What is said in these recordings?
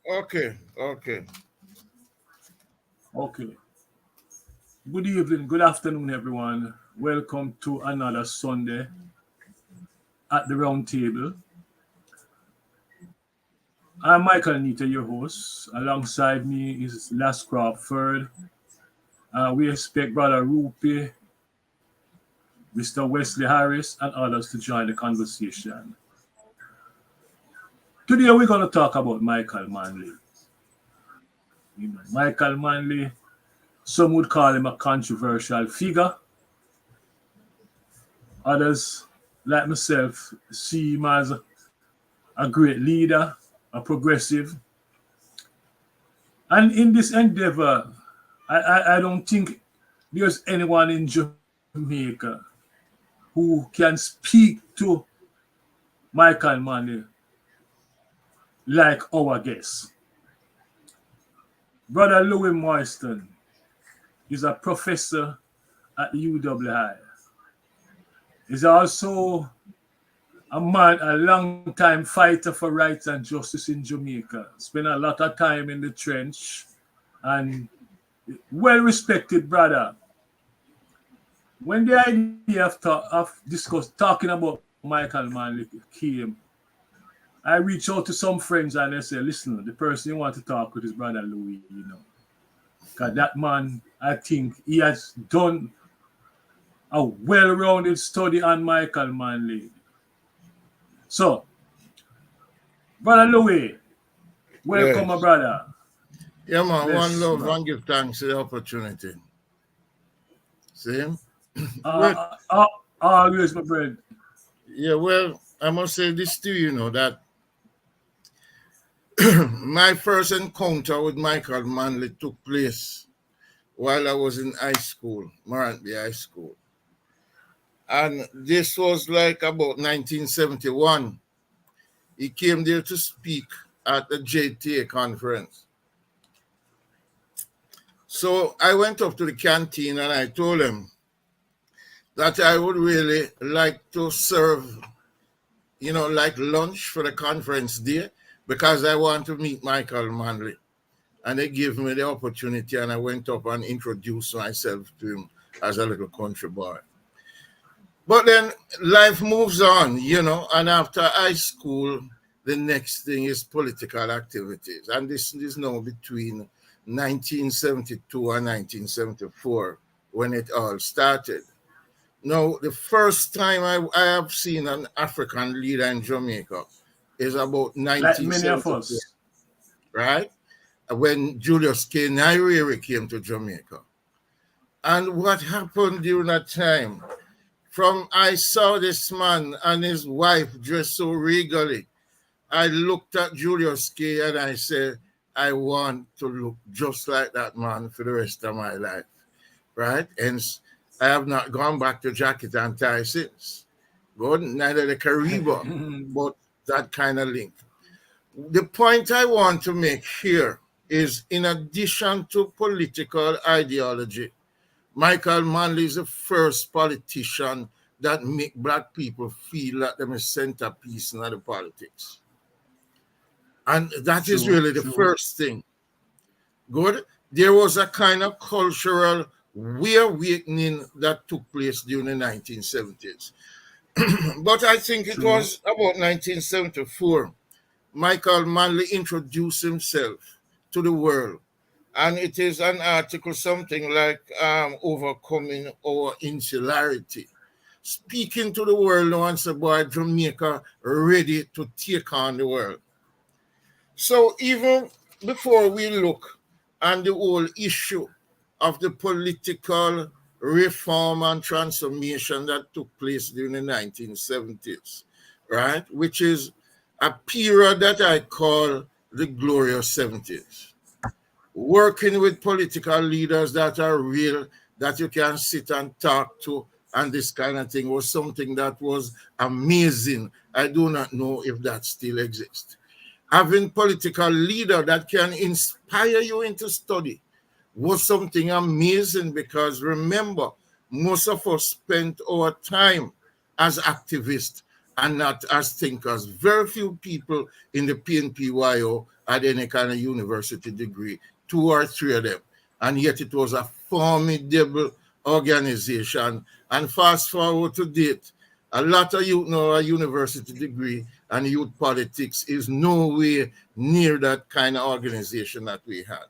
Okay, okay. Okay. Good evening, good afternoon, everyone. Welcome to another Sunday at the round table. I'm Michael Nita, your host. Alongside me is Les Crawford. We expect Brother Rupi, Mr. Wesley Harris, and others to join the conversation. Today, we're going to talk about Michael Manley. Michael Manley, some would call him a controversial figure. Others, like myself, see him as a great leader, a progressive. And in this endeavor, I don't think there's anyone in Jamaica who can speak to Michael Manley like our guest. Brother Louis Moyston is a professor at the UWI. He's also a long-time fighter for rights and justice in Jamaica. Spent a lot of time in the trench and well-respected brother. When the idea of talking about Michael Manley came, I reached out to some friends and they said, listen, the person you want to talk with is brother Louis. Because that man, I think he has done a well-rounded study on Michael Manley. So, Brother Louis, welcome, my Yes. brother. Yeah, man. One Bless, love man. and give thanks for the opportunity. See? Well, Uh, uh, Always, my friend. yeah, well, I must say this to you, that my first encounter with Michael Manley took place while I was in high school, Marantby High School. And this was like about 1971. He came there to speak at the JTA conference. So I went up to the canteen and I told him that I would really like to serve, like lunch for the conference day because I want to meet Michael Manley. And they gave me the opportunity and I went up and introduced myself to him as a little country boy. But then life moves on, and after high school, the next thing is political activities. And this is now between 1972 and 1974 when it all started. Now, the first time I have seen an African leader in Jamaica is about Like many of 1974, us. right? When Julius K. Nyerere came to Jamaica. And what happened during that time? From I saw this man and his wife dressed so regally, I looked at Julius K. and I said, I want to look just like that man for the rest of my life, right? And I have not gone back to jacket and tie since. Good, neither the Caribbean, but that kind of link. The point I want to make here is in addition to political ideology, Michael Manley is the first politician that make black people feel like they're a centerpiece in the politics. And that is True, really the true. first thing. Good. There was a kind of cultural reawakening that took place during the 1970s. But I think it True. was about 1974. Michael Manley introduced himself to the world. And it is an article, something like Overcoming Our Insularity. Speaking to the world once about Jamaica ready to take on the world. So even before we look at the whole issue of the political reform and transformation that took place during the 1970s, right? Which is a period that I call the glorious 70s. Working with political leaders that are real, that you can sit and talk to, and this kind of thing was something that was amazing. I do not know if that still exists. Having political leader that can inspire you into study was something amazing because remember, most of us spent our time as activists and not as thinkers. Very few people in the PNPYO had any kind of university degree, 2 or 3 of them. And yet it was a formidable organization. And fast forward to date, a lot of youth know a university degree, and youth politics is nowhere near that kind of organization that we had.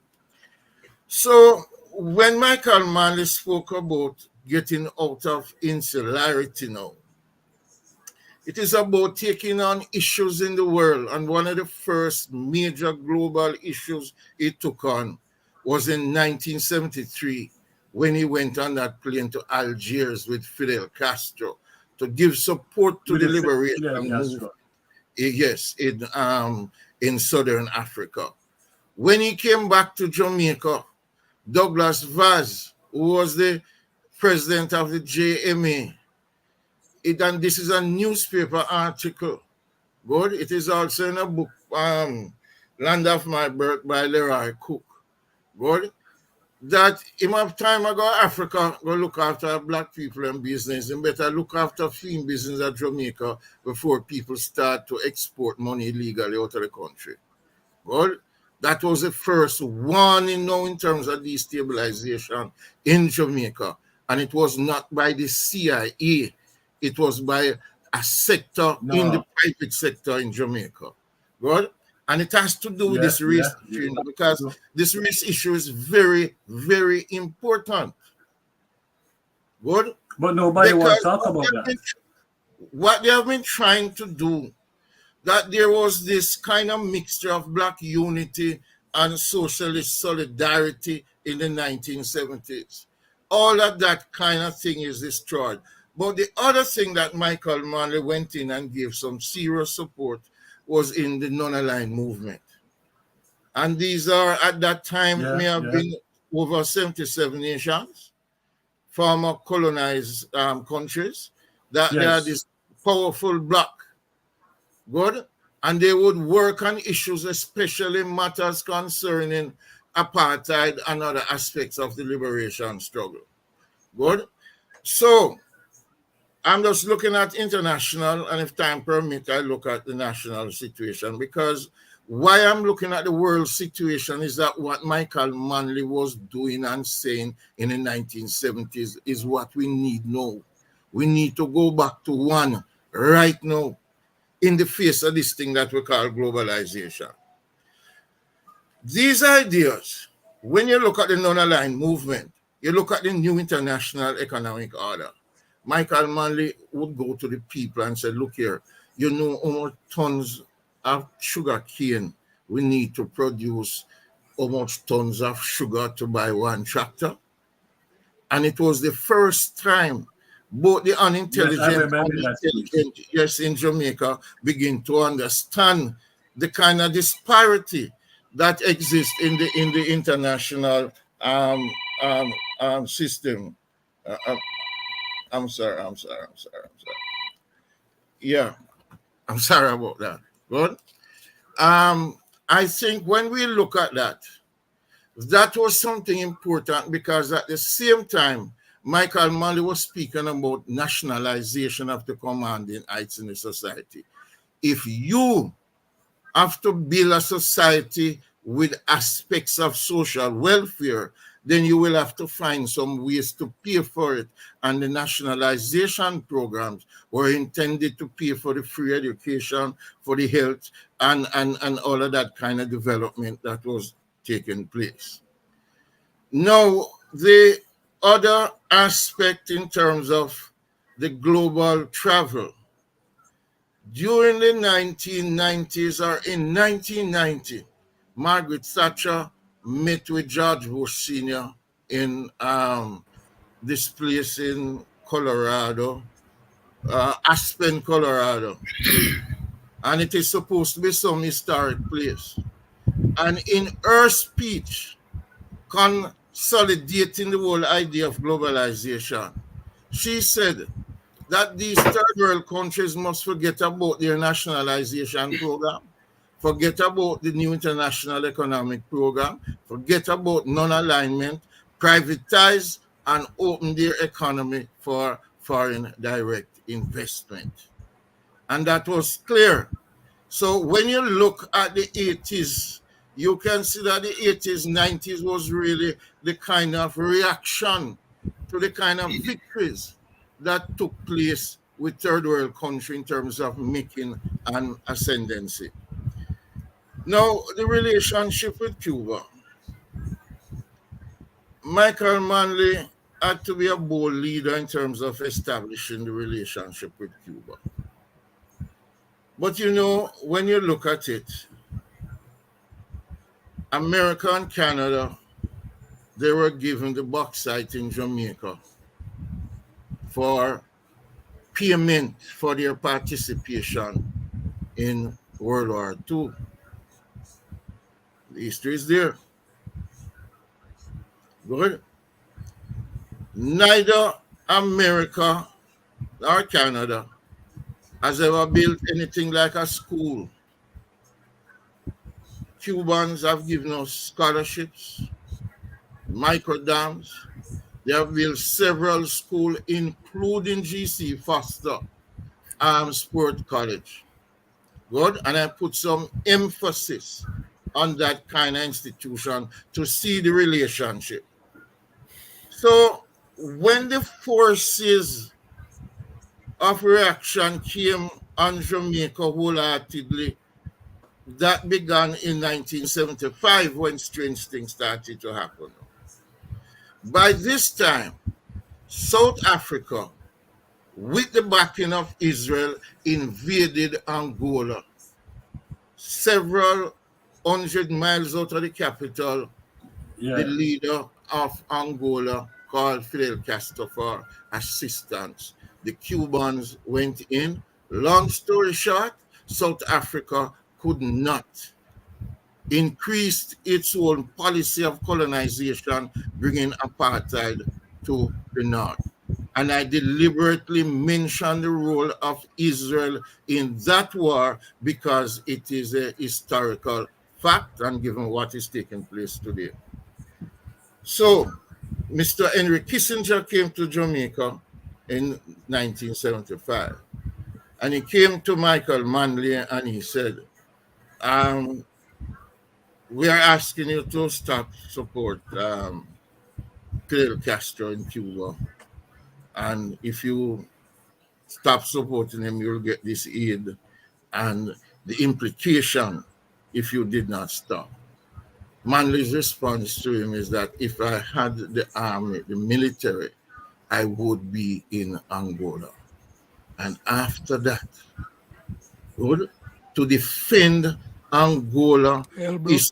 So when Michael Manley spoke about getting out of insularity now, it is about taking on issues in the world. And one of the first major global issues he took on was in 1973 when he went on that plane to Algiers with Fidel Castro to give support to the liberation movement. Yes, in Southern Africa. When he came back to Jamaica, Douglas Vaz, who was the president of the JMA, and this is a newspaper article. Good. It is also in a book, Land of My Birth by Leroy Cook. Good. That him of time ago, Africa go look after black people and business, and better look after film business at Jamaica before people start to export money illegally out of the country. Good. That was the first warning now in terms of destabilization in Jamaica. And it was not by the CIA. It was by a sector in the private sector in Jamaica. Good? And it has to do with this race issue, because this race issue is very, very important. Good? But nobody wants to talk about that. What they have been trying to do, that there was this kind of mixture of black unity and socialist solidarity in the 1970s. All of that kind of thing is destroyed. But the other thing that Michael Manley went in and gave some serious support was in the non-aligned movement. And these are, at that time, may have been over 77 nations, former colonized countries, that they are this powerful bloc. Good? And they would work on issues, especially matters concerning apartheid and other aspects of the liberation struggle. Good? So, I'm just looking at international, and if time permits, I look at the national situation, because why I'm looking at the world situation is that what Michael Manley was doing and saying in the 1970s is what we need now. We need to go back to one right now in the face of this thing that we call globalization. These ideas, when you look at the non-aligned movement, you look at the new international economic order, Michael Manley would go to the people and say, look here, you know how much tons of sugar cane we need to produce, how much tons of sugar to buy one tractor? And it was the first time both the unintelligent and intelligent, in Jamaica begin to understand the kind of disparity that exists in the international system. I'm sorry. Yeah, I'm sorry about that. Good. I think when we look at that, that was something important, because at the same time, Michael Manley was speaking about nationalization of the commanding heights in the society. If you have to build a society with aspects of social welfare, then you will have to find some ways to pay for it. And the nationalization programs were intended to pay for the free education, for the health, and all of that kind of development that was taking place. Now, the other aspect in terms of the global travel, during the 1990s, or in 1990, Margaret Thatcher met with George Bush Sr. in this place in Colorado, Aspen, Colorado. And it is supposed to be some historic place. And in her speech, consolidating the whole idea of globalization, she said that these third world countries must forget about their nationalization program, forget about the new international economic program, forget about non-alignment, privatize and open their economy for foreign direct investment. And that was clear. So when you look at the 80s you can see that the 80s, 90s was really the kind of reaction to the kind of victories that took place with third world country in terms of making an ascendancy. Now, the relationship with Cuba. Michael Manley had to be a bold leader in terms of establishing the relationship with Cuba. But you know, when you look at it, America and Canada, they were given the bauxite in Jamaica for payment for their participation in World War II. The history is there. Good. Neither America nor Canada has ever built anything like a school. Cubans have given us scholarships, micro dams. They have built several schools, including GC Foster Sport College. Good. And I put some emphasis on that kind of institution to see the relationship. So when the forces of reaction came on Jamaica wholeheartedly, that began in 1975 when strange things started to happen. By this time, South Africa, with the backing of Israel, invaded Angola. Several 100 miles out of the capital, the leader of Angola called Fidel Castro for assistance. The Cubans went in. Long story short, South Africa could not increase its own policy of colonization, bringing apartheid to the north. And I deliberately mention the role of Israel in that war because it is a historical fact and given what is taking place today. So, Mr. Henry Kissinger came to Jamaica in 1975, and he came to Michael Manley and he said, we are asking you to stop support Fidel Castro in Cuba, and if you stop supporting him, you'll get this aid, and the implication if you did not stop. Manley's response to him is that if I had the army, the military, I would be in Angola. And after that, to defend Angola is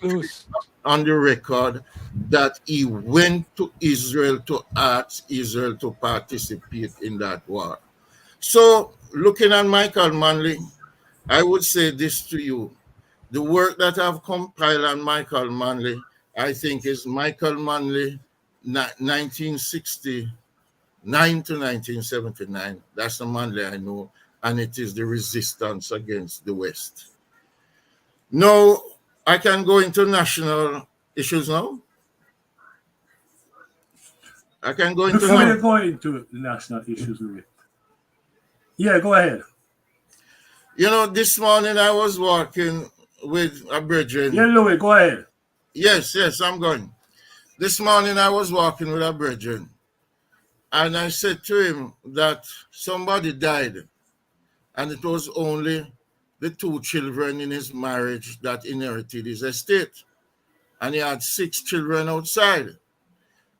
on the record that he went to Israel to ask Israel to participate in that war. So, looking at Michael Manley, I would say this to you. The work that I've compiled on Michael Manley, I think is Michael Manley 1969 to 1979. That's the Manley I know, and it is the resistance against the West. No, I can go into national issues now. I can go into before you go into national issues with it. Yeah, go ahead. You know, this morning I was walking with a brethren. Yeah, Louis, go ahead. Yes, I'm going. This morning I was walking with a brethren, and I said to him that somebody died, and it was only the 2 children in his marriage that inherited his estate, and he had 6 children outside.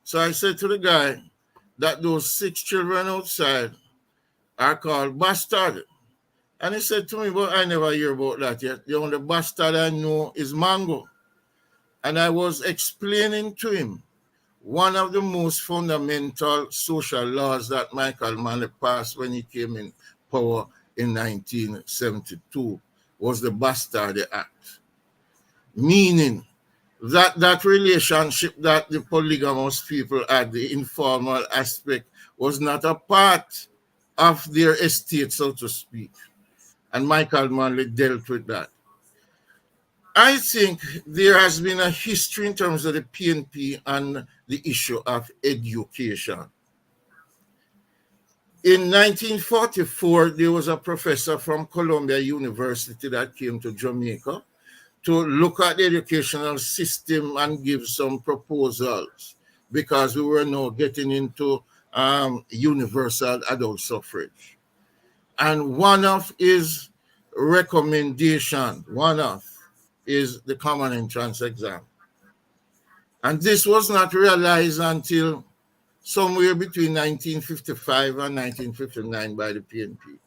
So I said to the guy that those 6 children outside are called bastard. And he said to me, but I never hear about that yet. The only bastard I know is Mango. And I was explaining to him one of the most fundamental social laws that Michael Manley passed when he came in power in 1972 was the Bastard Act. Meaning that relationship that the polygamous people had, the informal aspect, was not a part of their estate, so to speak. And Michael Manley dealt with that. I think there has been a history in terms of the PNP and the issue of education. In 1944, there was a professor from Columbia University that came to Jamaica, to look at the educational system and give some proposals, because we were now getting into universal adult suffrage. And one of his recommendations, is the common entrance exam. And this was not realized until somewhere between 1955 and 1959 by the PNP.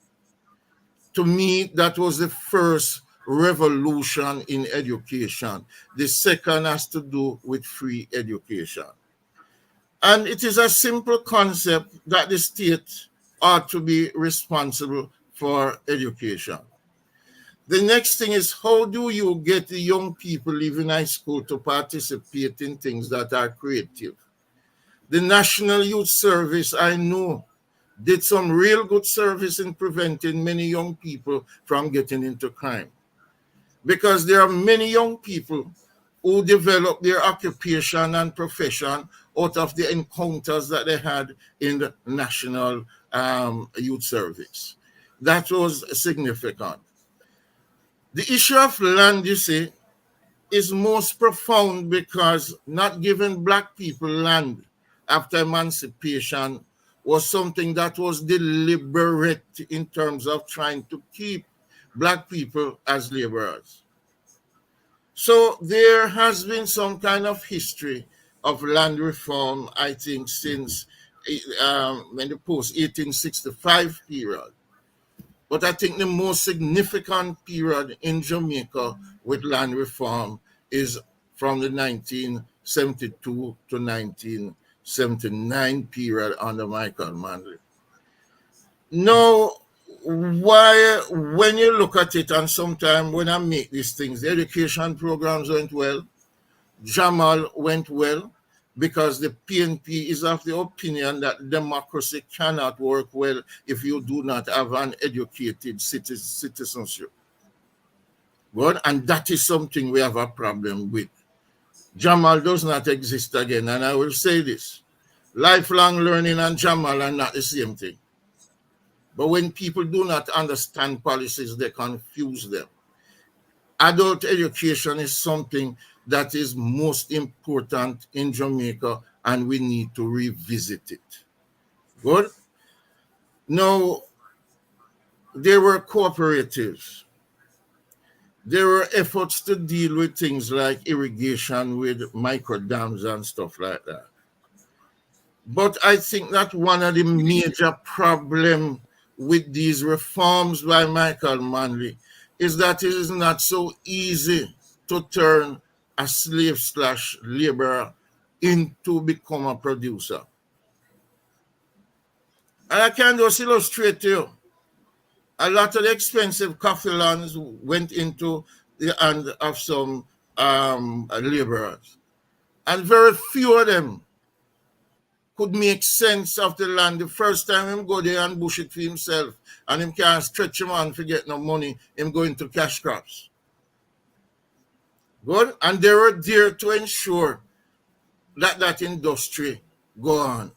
To me, that was the first revolution in education. The second has to do with free education. And it is a simple concept that the state ought to be responsible for education. The next thing is, how do you get the young people leaving high school to participate in things that are creative? The National Youth Service, I know, did some real good service in preventing many young people from getting into crime. Because there are many young people who develop their occupation and profession out of the encounters that they had in the National Youth Service. That was significant. The issue of land, you see, is most profound because not giving black people land after emancipation was something that was deliberate in terms of trying to keep black people as laborers. So there has been some kind of history of land reform, I think, since when the post-1865 period. But I think the most significant period in Jamaica with land reform is from the 1972 to 1979 period under Michael Manley. Now, when you look at it, and sometimes when I make these things, the education programs went well, Jamal went well, because the PNP is of the opinion that democracy cannot work well if you do not have an educated citizenship. Good, and that is something we have a problem with. Jamal does not exist again, and I will say this. Lifelong learning and Jamal are not the same thing. But when people do not understand policies, they confuse them. Adult education is something that is most important in Jamaica, and we need to revisit it. Good? Now, there were cooperatives. There were efforts to deal with things like irrigation with micro dams and stuff like that. But I think that one of the major problems with these reforms by Michael Manley is that it is not so easy to turn a slave/laborer into become a producer. And I can just illustrate to you. A lot of the expensive coffee lands went into the hand of some laborers. And very few of them could make sense of the land. The first time him go there and bush it for himself, and him can't stretch him on to get no money, him go into cash crops. Good? And they were there to ensure that that industry go on.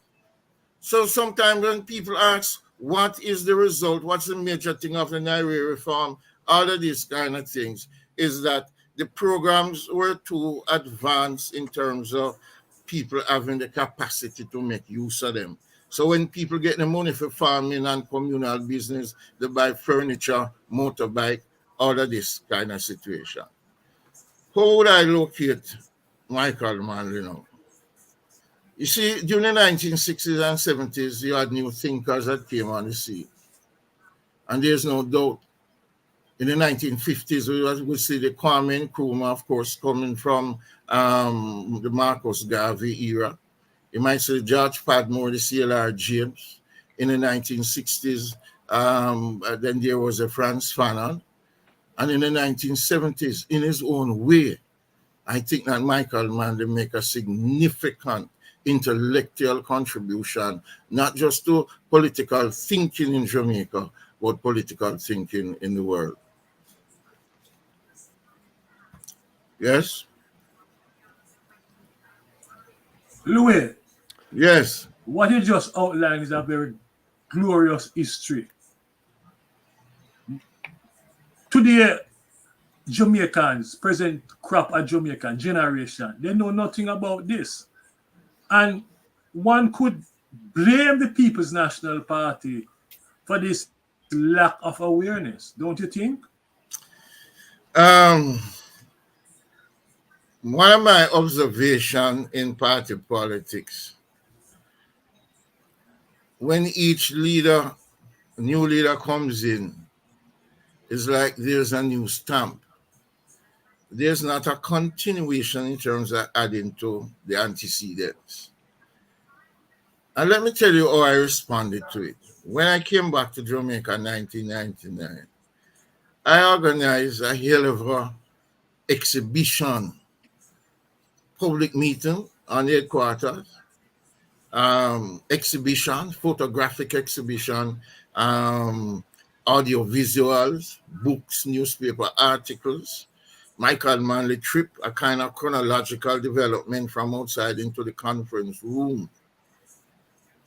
So sometimes when people ask, what is the result, what's the major thing of the Naira reform, all of these kind of things, is that the programs were too advanced in terms of people having the capacity to make use of them. So when people get the money for farming and communal business, they buy furniture, motorbike, all of this kind of situation. How would I locate Michael Manley now? You see, during the 1960s and 70s, you had new thinkers that came on the scene. And there's no doubt. In the 1950s, we see the Kwame Nkrumah, of course, coming from the Marcus Garvey era. You might see George Padmore, the CLR James. In the 1960s, then there was a Franz Fanon. And in the 1970s, in his own way, I think that Michael Manley make a significant intellectual contribution, not just to political thinking in Jamaica, but political thinking in the world. Yes? Louis, Yes. what you just outlined is a very glorious history. Today, Jamaicans, present crop of Jamaican generation, they know nothing about this. And one could blame the People's National Party for this lack of awareness, don't you think? Um, One of my observations in party politics, when each new leader comes in, it's like there's a new stamp. There's not a continuation in terms of adding to the antecedents. And let me tell you how I responded to it. When I came back to Jamaica in 1999, I organized a hell of a exhibition, public meeting on the headquarters, exhibition, photographic exhibition, audio visuals, books, newspaper articles. Michael Manley trip, a kind of chronological development from outside into the conference room.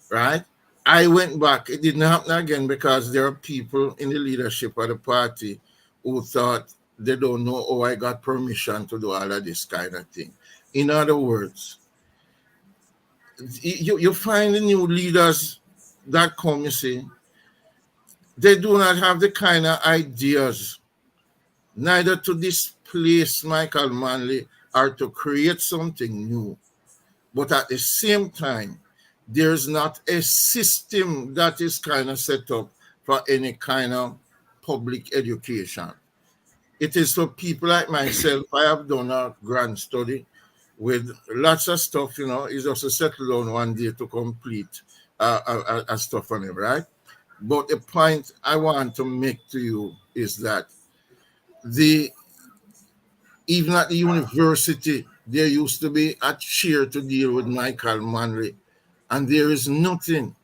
Right? I went back. It didn't happen again because there are people in the leadership of the party who thought they don't know how I got permission to do all of this kind of thing. In other words, you find the new leaders that come, you see, they do not have the kind of ideas neither to displace Michael Manley or to create something new. But at the same time, there's not a system that is kind of set up for any kind of public education. It is for people like myself. I have done a grand study with lots of stuff, it's just to settle down one day to complete stuff on it, right? But the point I want to make to you is that even at the university, there used to be a chair to deal with Michael Manley, and there is nothing.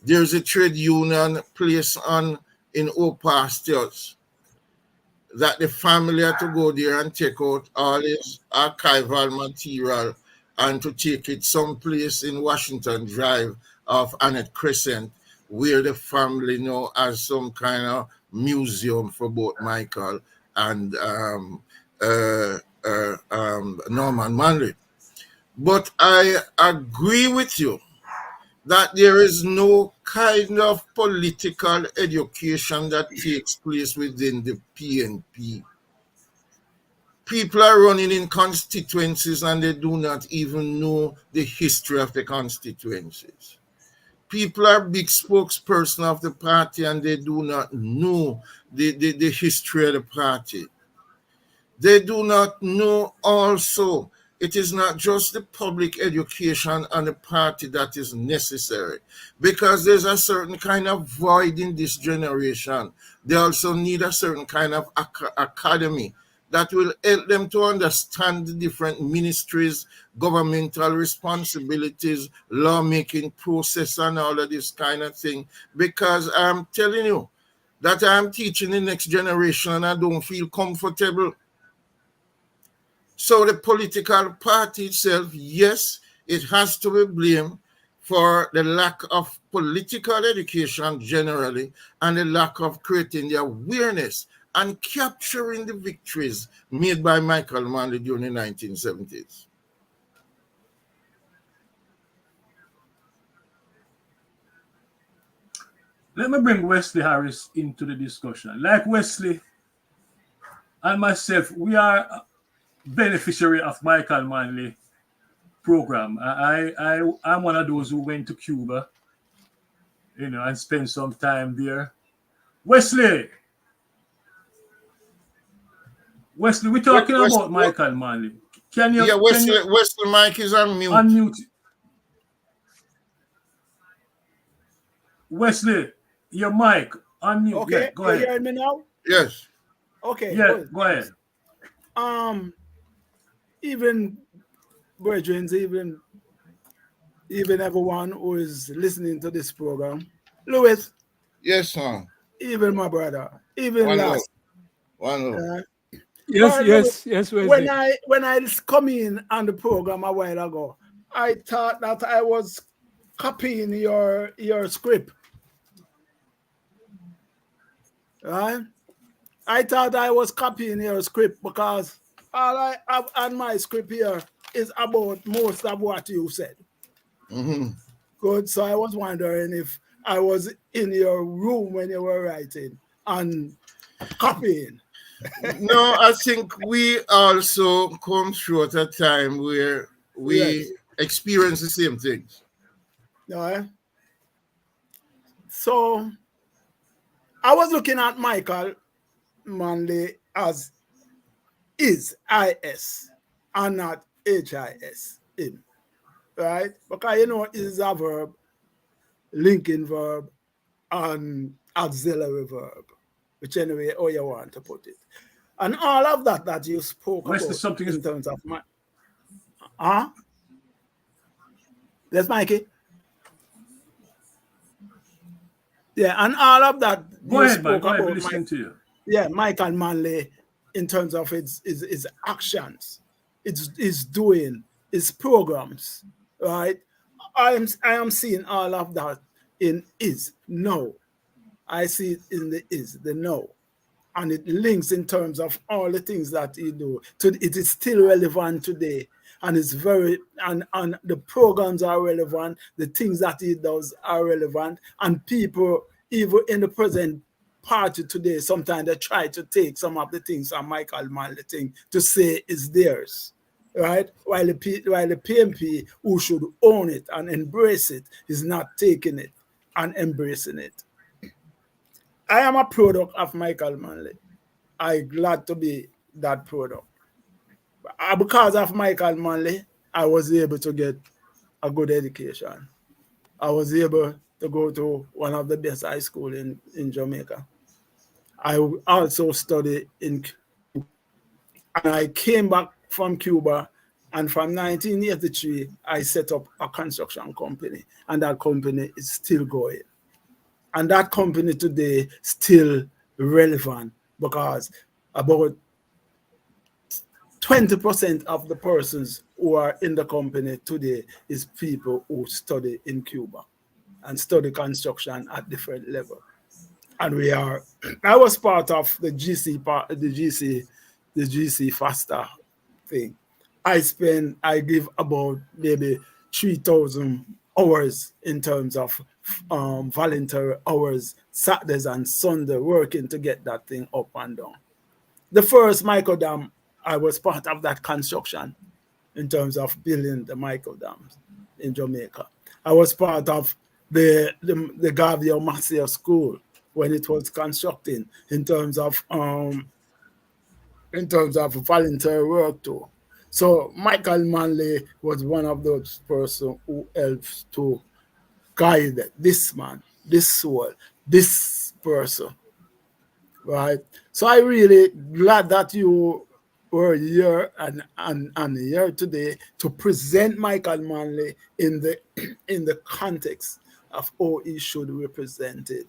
There's a trade union place in Old Pastures that the family had to go there and take out all his archival material and to take it someplace in Washington Drive off Annette Crescent, where the family now has some kind of museum for both Michael and Norman Manley. But I agree with you that there is no kind of political education that takes place within the PNP. People are running in constituencies and they do not even know the history of the constituencies. People are big spokesperson of the party and they do not know the history of the party. They do not know also it is not just the public education and the party that is necessary, because there's a certain kind of void in this generation. They also need a certain kind of academy that will help them to understand the different ministries, governmental responsibilities, lawmaking process, and all of this kind of thing. Because I'm telling you that I'm teaching the next generation and I don't feel comfortable. So the political party itself, yes, it has to be blamed for the lack of political education generally and the lack of creating the awareness and capturing the victories made by Michael Manley during the 1970s. Let me bring Wesley Harris into the discussion. Like Wesley and myself, we are beneficiary of Michael Manley program. I'm one of those who went to Cuba, and spent some time there. Wesley, we're talking about Michael Manley. Can you? Yeah, Wesley Mike is on mute. Unmute. Wesley, your mic unmute. Okay, Yeah, go ahead. You hear me now? Yes. Okay. Yeah, good. go ahead. Even brethren, even everyone who is listening to this program, Louis. Yes, sir. Even my brother, even One last. Love. Yes. Wesley. When I come in on the program a while ago, I thought that I was copying your script, right? I thought I was copying your script because all I have on my script here is about most of what you said. Mm-hmm. Good. So I was wondering if I was in your room when you were writing and copying. No, I think we also come through at a time where we Yes. experience the same things. Yeah. So I was looking at Michael Manley as is IS and not HIS in, right? Because you know is a verb, linking verb, and auxiliary verb, which anyway, how you want to put it. And all of that you spoke Where's the about something is in terms of my Yes, Mikey. Yeah, and all of that go you ahead, man. spoke Go ahead. We're about listening to you. Michael Manley in terms of its actions, its doing, its programs, right? I am seeing all of that in is no. I see it in the is, the no. And it links in terms of all the things that he do. It is still relevant today. And it's very and the programs are relevant, the things that he does are relevant, and people even in the present party today, sometimes they try to take some of the things from Michael Manley thing to say is theirs. Right? While the PNP, who should own it and embrace it, is not taking it and embracing it. I am a product of Michael Manley. I'm glad to be that product. Because of Michael Manley, I was able to get a good education. I was able to go to one of the best high schools in Jamaica. I also studied in Cuba. And I came back from Cuba, and from 1983, I set up a construction company, and that company is still going. And that company today still relevant because about 20% of the persons who are in the company today is people who study in Cuba and study construction at different level. And I was part of the GC faster thing. I give about maybe 3,000 hours in terms of voluntary hours, Saturdays and Sunday working to get that thing up and down. The first micro dam, I was part of that construction in terms of building the micro dams in Jamaica. I was part of the Garvey school when it was constructing in terms of voluntary work too. So Michael Manley was one of those persons who helps to guide this man, this soul, this person, right? So I really glad that you were here and here today to present Michael Manley in the context of how he should be represented.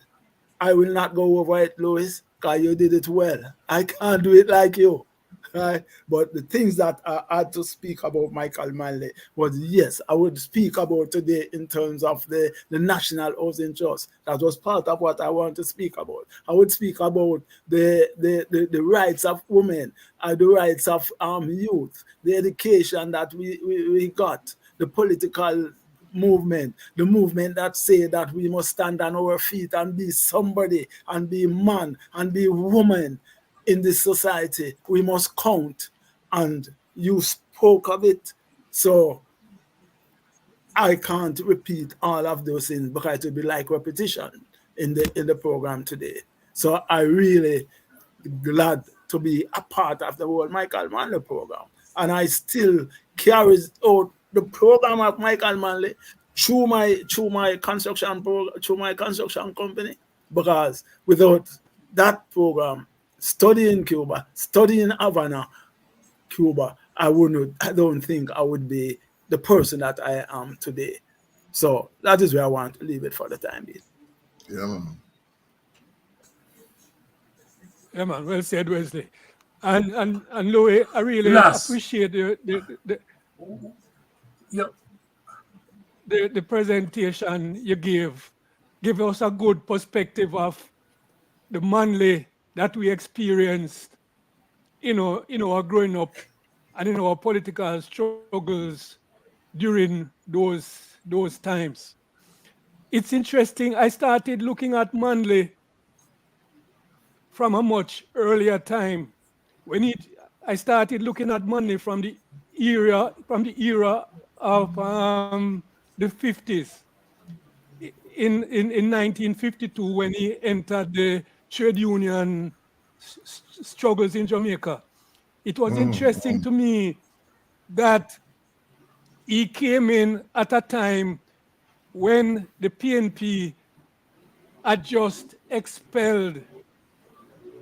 I will not go over it, Louis, because you did it well. I can't do it like you. Right? But the things that I had to speak about Michael Manley was, yes, I would speak about today in terms of the National Housing Trust. That was part of what I want to speak about. I would speak about the rights of women, the rights of youth, the education that we got, the political movement, the movement that say that we must stand on our feet and be somebody and be man and be woman in this society. We must count, and you spoke of it, so I can't repeat all of those things because it would be like repetition in the program today. So I really glad to be a part of the whole Michael Manley program, and I still carry out the program of Michael Manley through my construction company, because without that program, studying Cuba, studying Havana, Cuba, I don't think I would be the person that I am today. So that is where I want to leave it for the time being. Yeah, man. Yeah, man. Well said, Wesley. And Louis, I really Last. appreciate Yep. the presentation you gave. Give us a good perspective of the Manley that we experienced, in our growing up and in our political struggles during those times. It's interesting. I started looking at Manley from a much earlier time. When I started looking at Manley from the era of the 50s. In 1952, when he entered the trade union struggles in Jamaica, it was interesting to me that he came in at a time when the PNP had just expelled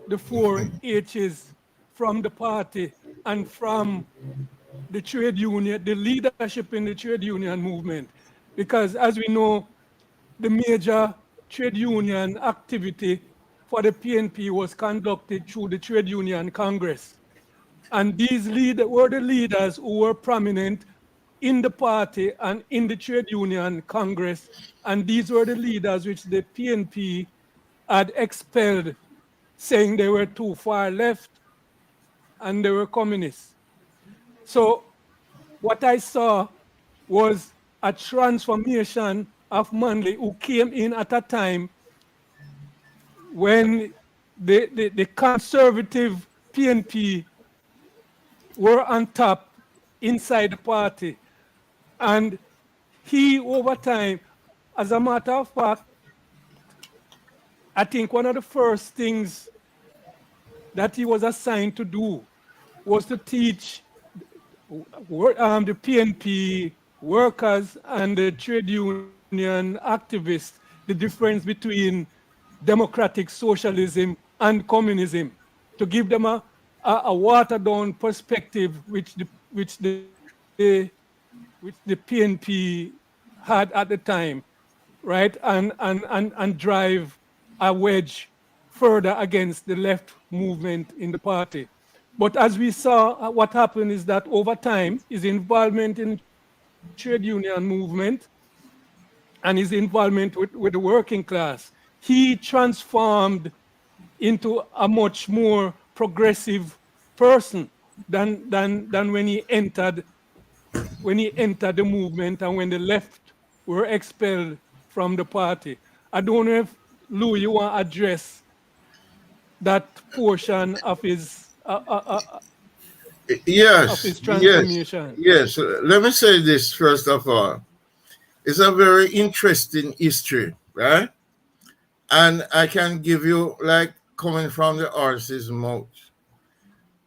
the four H's from the party and from the trade union, the leadership in the trade union movement. Because as we know, the major trade union activity for the PNP was conducted through the Trade Union Congress. And these were the leaders who were prominent in the party and in the Trade Union Congress. And these were the leaders which the PNP had expelled, saying they were too far left and they were communists. So what I saw was a transformation of Manley, who came in at a time when the conservative PNP were on top inside the party. And he, over time, as a matter of fact, I think one of the first things that he was assigned to do was to teach the PNP workers and the trade union activists the difference between democratic socialism and communism, to give them a watered down perspective which the PNP had at the time, right? And drive a wedge further against the left movement in the party. But as we saw, what happened is that over time, his involvement in trade union movement and his involvement with the working class, he transformed into a much more progressive person than when he entered the movement and when the left were expelled from the party. I don't know if Lou, you want to address that portion of Yes, his yes, transformation. yes. Let me say this first of all. It's a very interesting history, right? And I can give you, like, coming from the horse's mouth.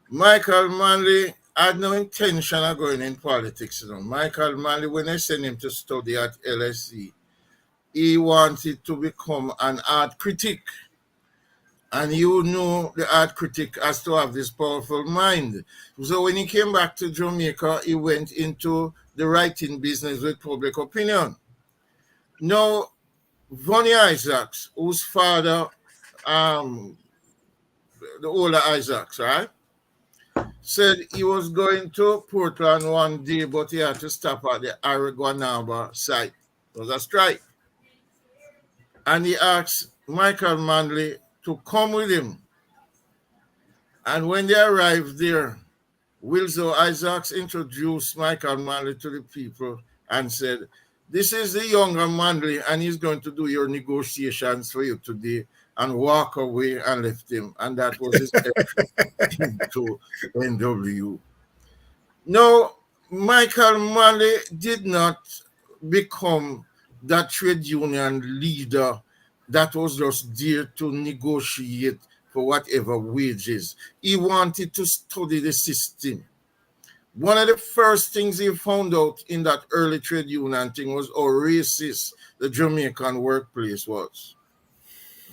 Michael Manley had no intention of going in politics. Michael Manley, when I sent him to study at LSE, he wanted to become an art critic. And you know the art critic has to have this powerful mind. So when he came back to Jamaica, he went into the writing business with Public Opinion. Now, Vonnie Isaacs, whose father, um, the older Isaacs, right, said he was going to Portland one day, but he had to stop at the Araguanaba site. It was a strike. And he asked Michael Manley to come with him. And when they arrived there, Wilzo Isaacs introduced Michael Manley to the people and said, "This is the younger Manley, and he's going to do your negotiations for you today," and walk away and left him. And that was his entry into NW. No, Michael Manley did not become that trade union leader that was just there to negotiate for whatever wages. He wanted to study the system. One of the first things he found out in that early trade union thing was how racist the Jamaican workplace was.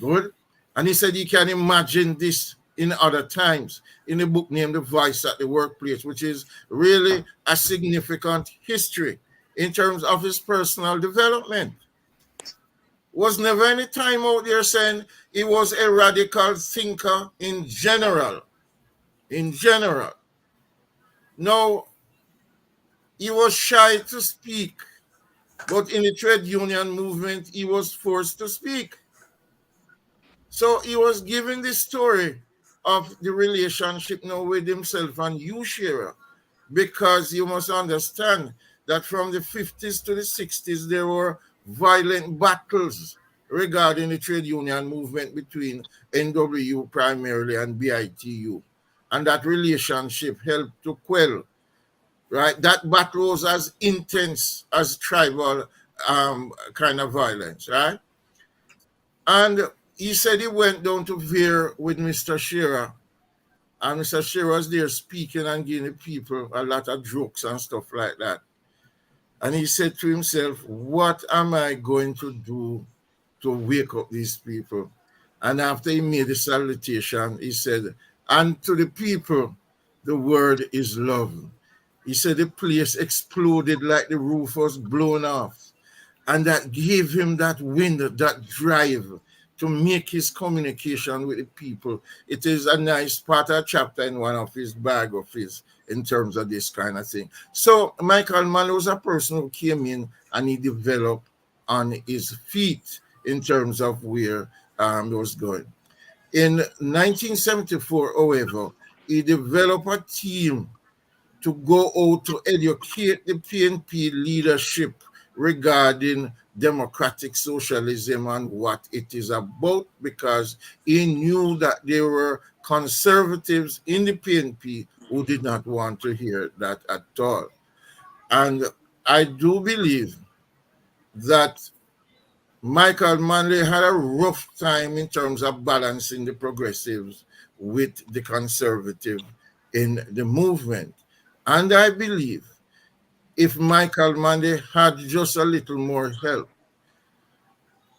Good? And he said he can imagine this in other times in a book named The Voice at the Workplace, which is really a significant history in terms of his personal development. Was never any time out there saying he was a radical thinker in general. In general. No, he was shy to speak, but in the trade union movement, he was forced to speak. So he was giving the story of the relationship now with himself and you, Shearer, because you must understand that from the 50s to the 60s, there were violent battles regarding the trade union movement between NWU primarily and BITU. And that relationship helped to quell, right? That battle was as intense as tribal kind of violence, right? And he said he went down to Veer with Mr. Shearer, and Mr. Shearer was there speaking and giving people a lot of jokes and stuff like that. And he said to himself, what am I going to do to wake up these people? And after he made the salutation, he said, and to the people, the word is love. He said the place exploded like the roof was blown off. And that gave him that wind, that drive to make his communication with the people. It is a nice part of chapter in one of his biographies in terms of this kind of thing. So Michael Manley was a person who came in and he developed on his feet in terms of where it was going. In 1974, however, he developed a team to go out to educate the PNP leadership regarding democratic socialism and what it is about, because he knew that there were conservatives in the PNP who did not want to hear that at all. And I do believe that Michael Manley had a rough time in terms of balancing the progressives with the conservative in the movement. And I believe if Michael Manley had just a little more help,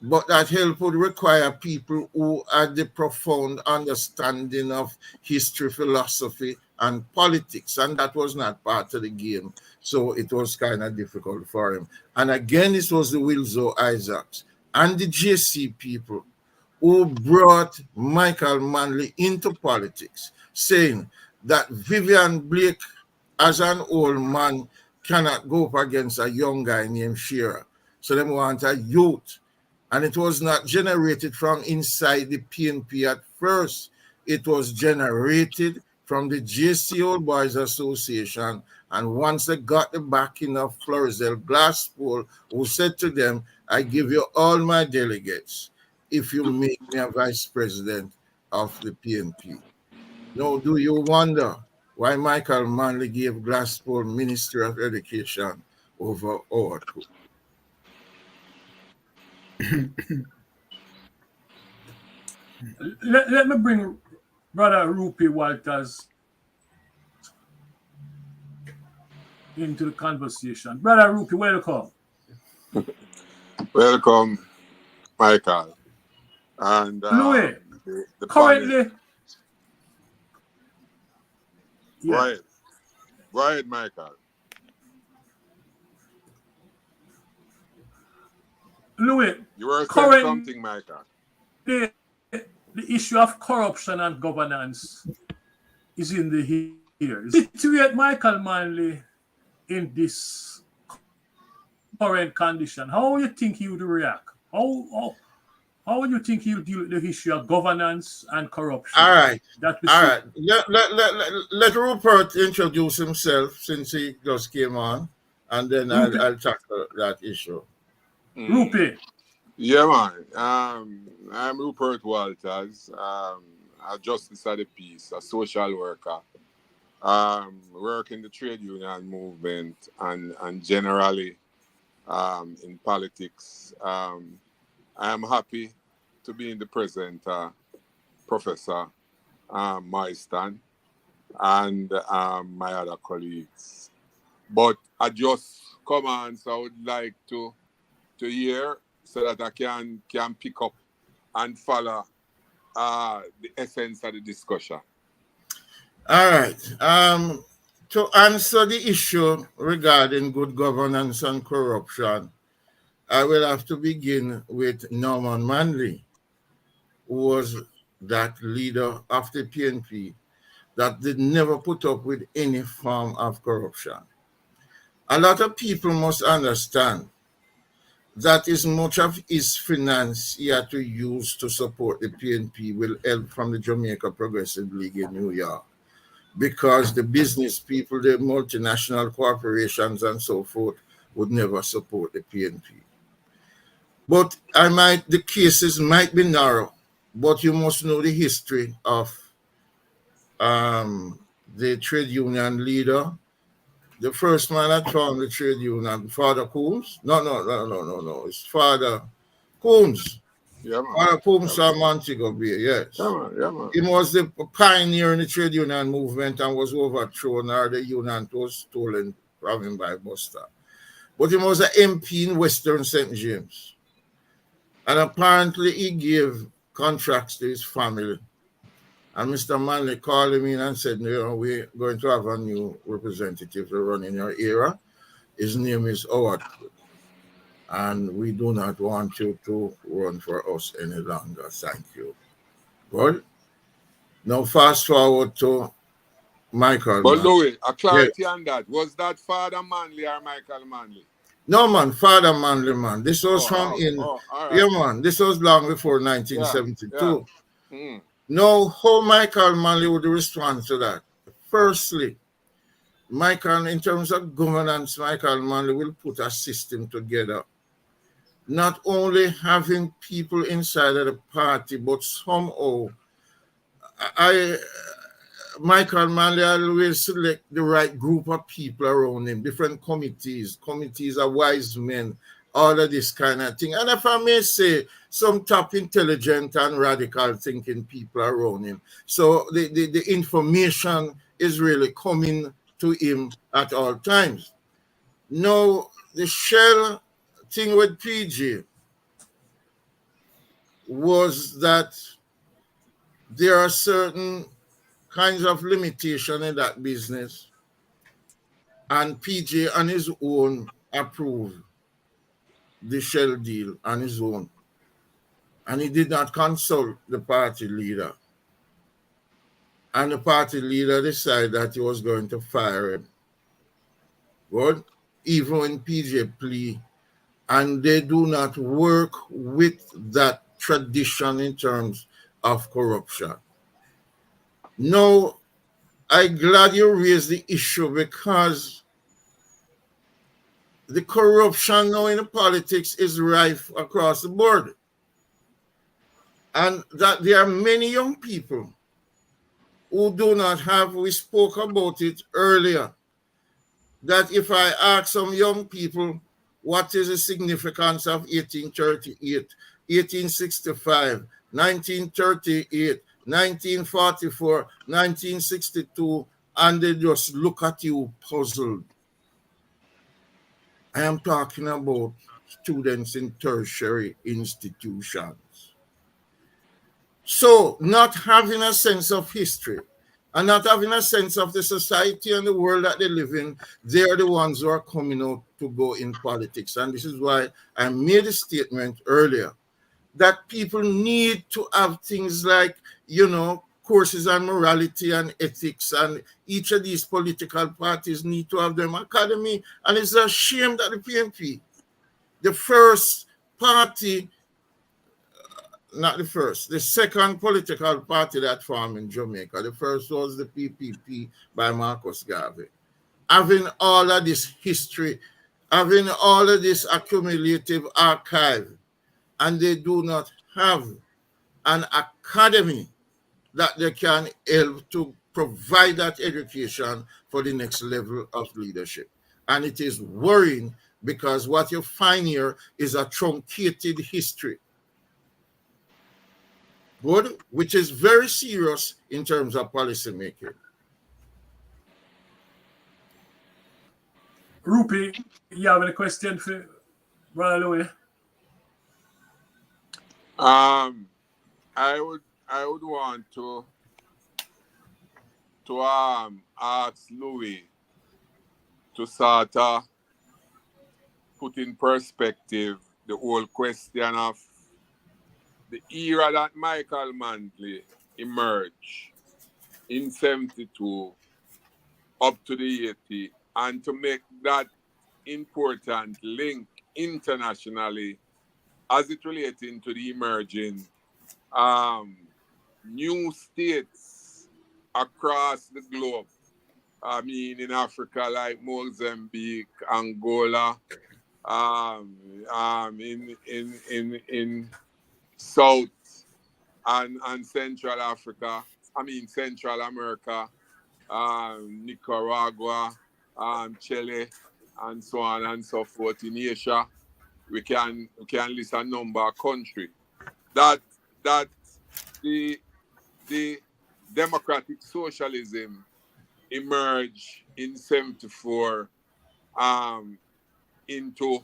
but that help would require people who had the profound understanding of history, philosophy, and politics, and that was not part of the game. So it was kind of difficult for him. And again, it was the Wilzo Isaacs and the JC people who brought Michael Manley into politics, saying that Vivian Blake, as an old man, cannot go up against a young guy named Shearer. So they want a youth. And it was not generated from inside the PNP at first. It was generated from the JC Old Boys Association. And once they got the backing of Florizel Glasspool, who said to them, I give you all my delegates if you make me a vice president of the PNP. Now, do you wonder why Michael Manley gave Glasspool Ministry of Education over Howard Cook? Let me bring Brother Rupi Walters into the conversation. Brother Rupi, welcome. Welcome, Michael. And Louis, the currently, yeah. Go ahead, Michael. Louis, You were saying something, Michael. The issue of corruption and governance is in the here. Situate Michael Manley in this current condition. How do you think he would react? How do you think he'll deal with the issue of governance and corruption? All right. Let Rupert introduce himself since he just came on, and then I'll tackle that issue. Rupi. Yeah, man. I'm Rupert Walters, a justice of the peace, a social worker. Work in the trade union movement and generally in politics. I am happy to be in the present, Professor Marston and my other colleagues. But I just come on, so I would like to hear so that I can pick up and follow the essence of the discussion. All right. To answer the issue regarding good governance and corruption, I will have to begin with Norman Manley, who was that leader of the PNP that did never put up with any form of corruption. A lot of people must understand that is much of his finance he had to use to support the PNP will help from the Jamaica Progressive League in New York, because the business people, the multinational corporations and so forth would never support the PNP. But the cases might be narrow, but you must know the history of the trade union leader. The first man that found the trade union, Father Coombs. No. It's Father Coombs. Yeah, man. Father Coombs Yeah, from Montego Bay, yes. Yeah, man. He was the pioneer in the trade union movement and was overthrown, or the union was stolen from him by Buster. But he was an MP in Western St. James. And apparently he gave contracts to his family. And Mr. Manley called him in and said, we're going to have a new representative to run in your era. His name is Howard. And we do not want you to run for us any longer. Thank you. Good. Now fast forward to Michael. But Louis, a clarity Yes. on that. Was that Father Manley or Michael Manley? No, man, Father Manley, man. This was all right. Yeah, man. This was long before 1972. Yeah. Now, how Michael Manley would respond to that? Firstly, Michael, in terms of governance, Michael Manley will put a system together. Not only having people inside of the party, but somehow, Michael Manley always select the right group of people around him, different committees of wise men, all of this kind of thing. And if I may say, some top intelligent and radical thinking people around him. So the information is really coming to him at all times. Now, the Shell thing with PG was that there are certain kinds of limitation in that business, and PJ on his own approved the Shell deal on his own, and he did not consult the party leader, and the party leader decided that he was going to fire him. Good, even when PJ plea, and they do not work with that tradition in terms of corruption. Now, I'm glad you raised the issue, because the corruption now in the politics is rife across the board. And that there are many young people who do not have, we spoke about it earlier, that if I ask some young people what is the significance of 1838, 1865, 1938, 1944, 1962, and they just look at you puzzled. I am talking about students in tertiary institutions. So not having a sense of history and not having a sense of the society and the world that they live in, they are the ones who are coming out to go in politics. And this is why I made a statement earlier that people need to have things like, courses on morality and ethics, and each of these political parties need to have them academy. And it's a shame that the PNP, the first party, not the first, the second political party that formed in Jamaica, the first was the PPP by Marcus Garvey, having all of this history, having all of this accumulative archive, and they do not have an academy that they can help to provide that education for the next level of leadership. And it is worrying, because what you find here is a truncated history, good, which is very serious in terms of policy making. Rupi, you have any question for Brother Louis? I would want to ask Louis to sort of put in perspective the whole question of the era that Michael Manley emerged in 72 up to the 80, and to make that important link internationally as it relating to the emerging new states across the globe. I mean, in Africa, like Mozambique, Angola, in South and Central Africa, I mean Central America, Nicaragua, Chile, and so on and so forth. In Asia, we can list a number of countries that the democratic socialism emerged in 74 into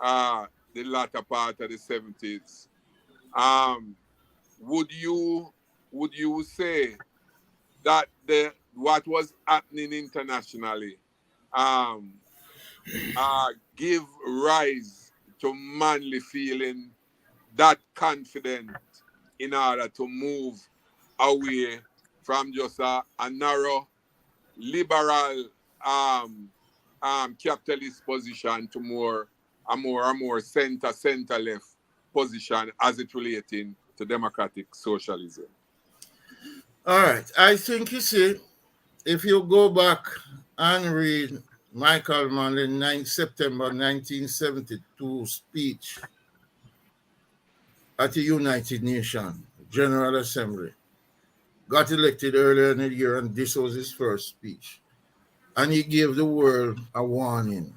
the latter part of the 70s. Would you say that what was happening internationally give rise to Manley feeling that confident in order to move away from just a narrow liberal capitalist position to a more center left position as it relating to democratic socialism? All right. I think you see, if you go back and read Michael Manley 9 September 1972 speech at the United Nations General Assembly, got elected earlier in the year, and this was his first speech. And he gave the world a warning.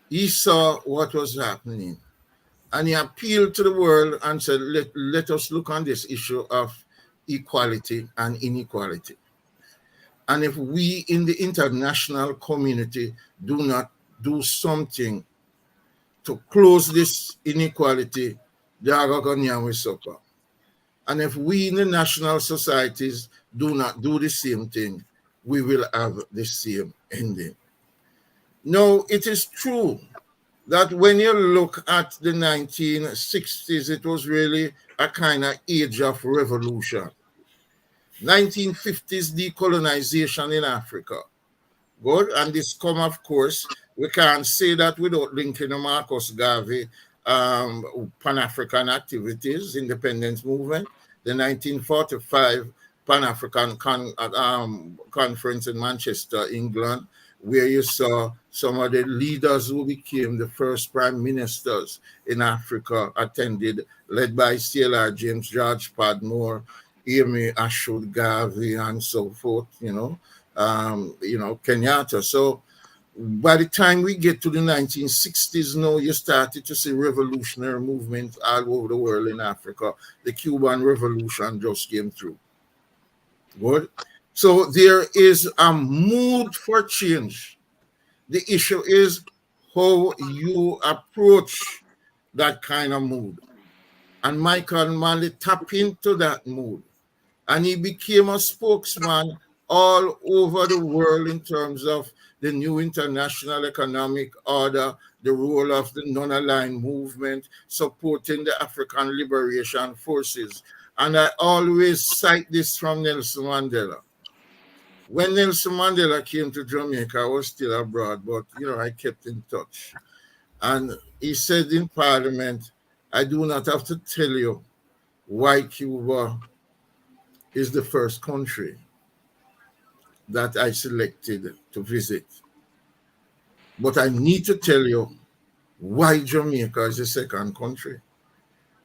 He saw what was happening. And he appealed to the world and said, let us look on this issue of equality and inequality. And if we in the international community do not do something to close this inequality, they are going to suffer. And if we in the national societies do not do the same thing, we will have the same ending. No, it is true that when you look at the 1960s, it was really a kind of age of revolution. 1950s decolonization in Africa. Good. And this come, of course, we can't say that without linking the Marcus Garvey Pan-African activities, independence movement, the 1945 Pan-African conference in Manchester, England, where you saw some of the leaders who became the first prime ministers in Africa attended, led by CLR James George Padmore, Amy Ashwood Garvey, and so forth, Kenyatta. So by the time we get to the 1960s, now you started to see revolutionary movements all over the world in Africa. The Cuban Revolution just came through. Good. So there is a mood for change. The issue is how you approach that kind of mood. And Michael Manley tapped into that mood. And he became a spokesman all over the world in terms of the new international economic order, the role of the non-aligned movement, supporting the African liberation forces. And I always cite this from Nelson Mandela. When Nelson Mandela came to Jamaica, I was still abroad, but, I kept in touch. And he said in Parliament, I do not have to tell you why Cuba is the first country that I selected to visit. But I need to tell you why Jamaica is the second country.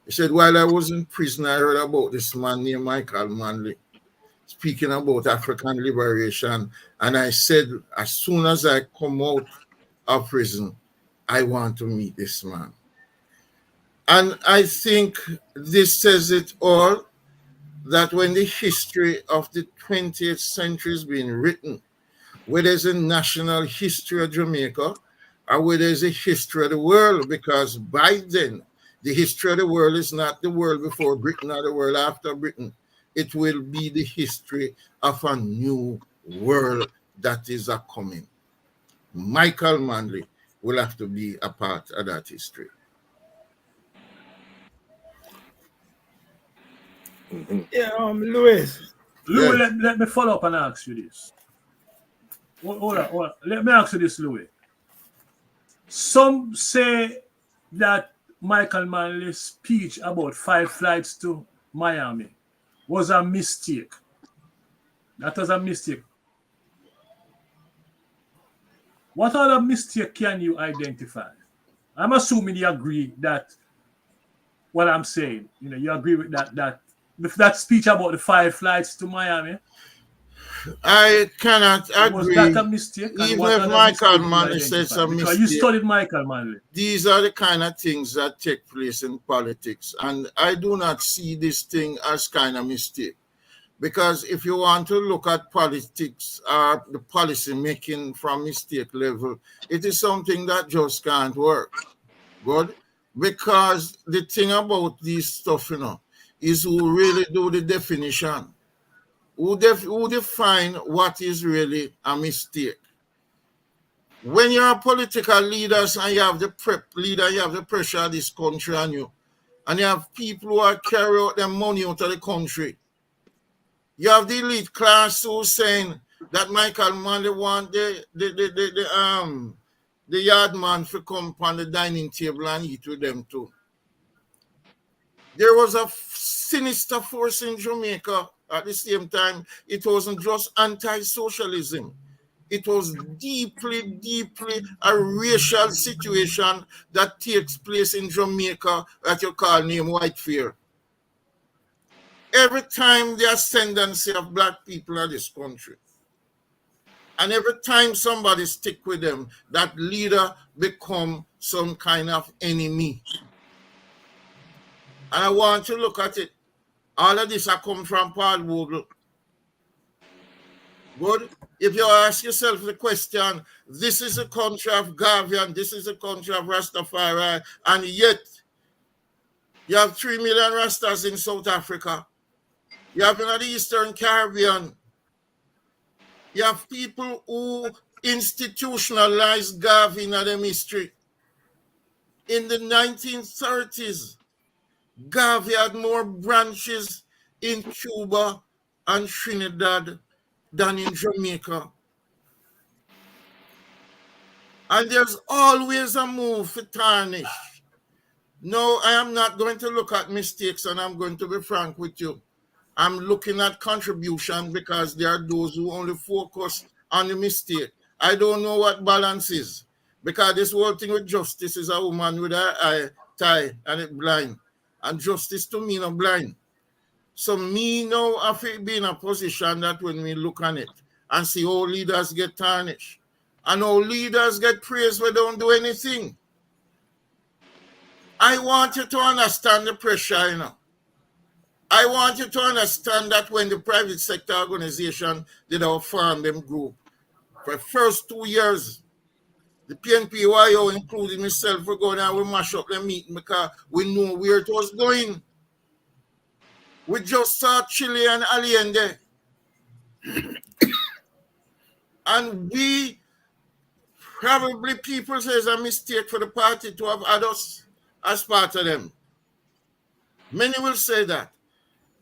He said, while I was in prison, I heard about this man named Michael Manley speaking about African liberation. And I said, as soon as I come out of prison, I want to meet this man. And I think this says it all, that when the history of the 20th century is being written, where there's a national history of Jamaica, or where there's a history of the world, because by then, the history of the world is not the world before Britain or the world after Britain. It will be the history of a new world that is a coming. Michael Manley will have to be a part of that history. Yeah, Louis. Louis, Yes. let me follow up and ask you this. Hold on. Let me ask you this, Louis. Some say that Michael Manley's speech about 5 flights to Miami was a mistake. That was a mistake. What other mistake can you identify? I'm assuming you agree that what I'm saying, you agree with that speech about the 5 flights to Miami. I cannot agree. Was that a mistake? And Even what if other Michael mistake Manley says a because mistake, you studied Michael Manley. these are the kind of things that take place in politics, and I do not see this thing as kind of mistake. Because if you want to look at politics or the policy making from mistake level, it is something that just can't work. Good? Because the thing about this stuff, is who really do the definition. Who define what is really a mistake. When you're a political leader and you have the leader, you have the pressure of this country on you, and you have people who are carrying out their money out of the country. You have the elite class who's saying that Michael Manley want the yard man to come on the dining table and eat with them too. There was a sinister force in Jamaica at the same time. It wasn't just anti-socialism. It was deeply, deeply a racial situation that takes place in Jamaica that you call name white fear. Every time the ascendancy of black people in this country, and every time somebody stick with them, that leader become some kind of enemy. And I want you to look at it. All of this has come from Paul Vogel. Good? If you ask yourself the question, this is a country of Garvey and this is a country of Rastafarian, and yet you have 3 million Rastas in South Africa. You have in the Eastern Caribbean. You have people who institutionalized Garvey in their history. In the 1930s, Garvey had more branches in Cuba and Trinidad than in Jamaica. And there's always a move to tarnish. No, I am not going to look at mistakes, and I'm going to be frank with you. I'm looking at contribution because there are those who only focus on the mistake. I don't know what balance is, because this whole thing with justice is a woman with her eye tie and it blind. And justice to me not blind. So me now have to be in a position that when we look on it and see how leaders get tarnished and how leaders get praised when they don't do anything. I want you to understand the pressure, I want you to understand that when the private sector organization did our farm them group, for the first 2 years, the PNP, including myself, we go down, we mash up the meeting because we knew where it was going. We just saw Chile and Allende. And we probably, people say it's a mistake for the party to have had us as part of them. Many will say that.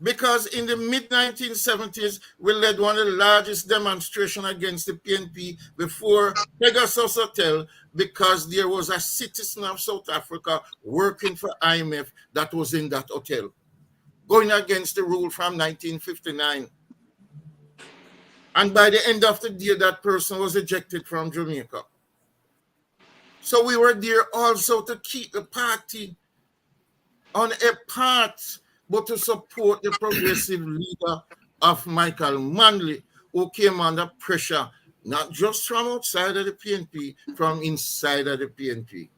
Because in the mid-1970s, we led one of the largest demonstrations against the PNP before Pegasus Hotel, because there was a citizen of South Africa working for IMF that was in that hotel, going against the rule from 1959. And by the end of the day, that person was ejected from Jamaica. So we were there also to keep the party on a path, but to support the progressive leader of Michael Manley, who came under pressure, not just from outside of the PNP, from inside of the PNP.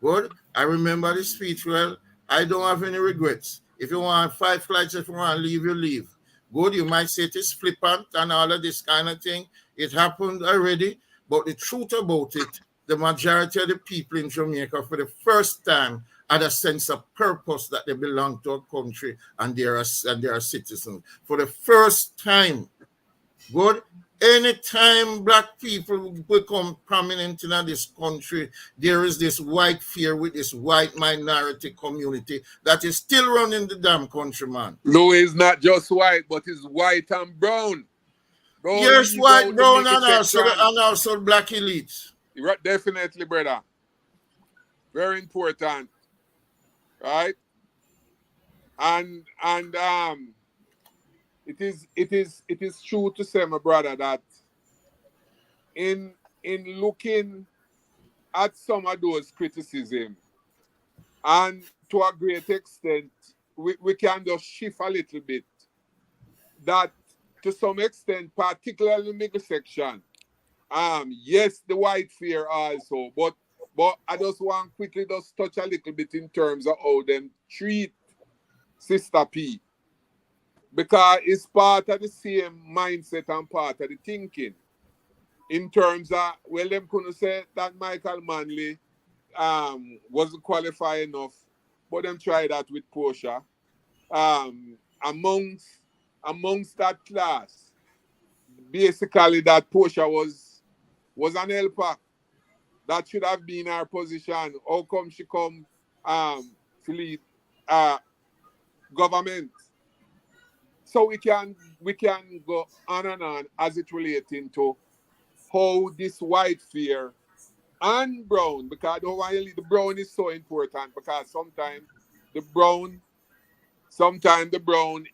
Good? I remember the speech well. I don't have any regrets. If you want 5 flights, if you want to leave, you leave. Good, you might say it is flippant and all of this kind of thing. It happened already, but the truth about it, the majority of the people in Jamaica for the first time had a sense of purpose that they belong to a country and they are citizens. For the first time, good, anytime black people become prominent in this country, there is this white fear with this white minority community that is still running the damn country, man. Louis is not just white, but he's white and brown. Yes, white, brown, and also black elites. Definitely, brother. Very important, right? And it is true to say, my brother, that in looking at some of those criticism, and to a great extent, we can just shift a little bit. That to some extent, particularly middle section, yes, the white fear also, but I just want quickly just touch a little bit in terms of how them treat Sister P, because it's part of the same mindset and part of the thinking. In terms of, well, them couldn't say that Michael Manley wasn't qualified enough, but them try that with Portia. Um, amongst that class, basically that Portia was an helper. That should have been her position. How come she come fleet government? So we can go on and on as it relating to how this white fear and brown, because I don't want to leave, the brown is so important, because sometimes the brown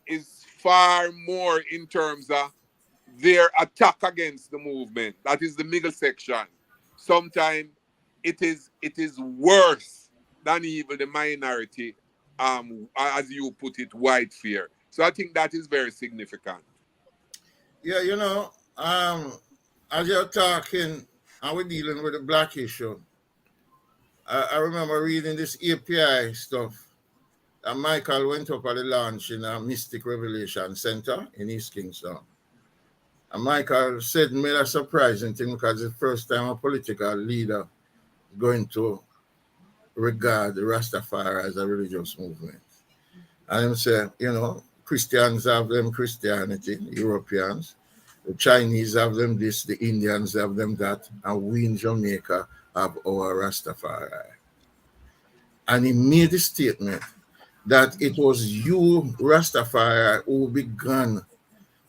is far more in terms of their attack against the movement. That is the middle section. Sometimes it is worse than even the minority, as you put it, white fear. So I think that is very significant. Yeah, as you're talking and we're dealing with the black issue, I remember reading this API stuff. And Michael went up at the launch in a Mystic Revelation Center in East Kingston. And Michael said, made a surprising thing, because it's the first time a political leader going to regard the Rastafari as a religious movement. And he said, Christians have them Christianity, Europeans. The Chinese have them this, the Indians have them that, and we in Jamaica have our Rastafari. And he made the statement that it was you, Rastafari, who began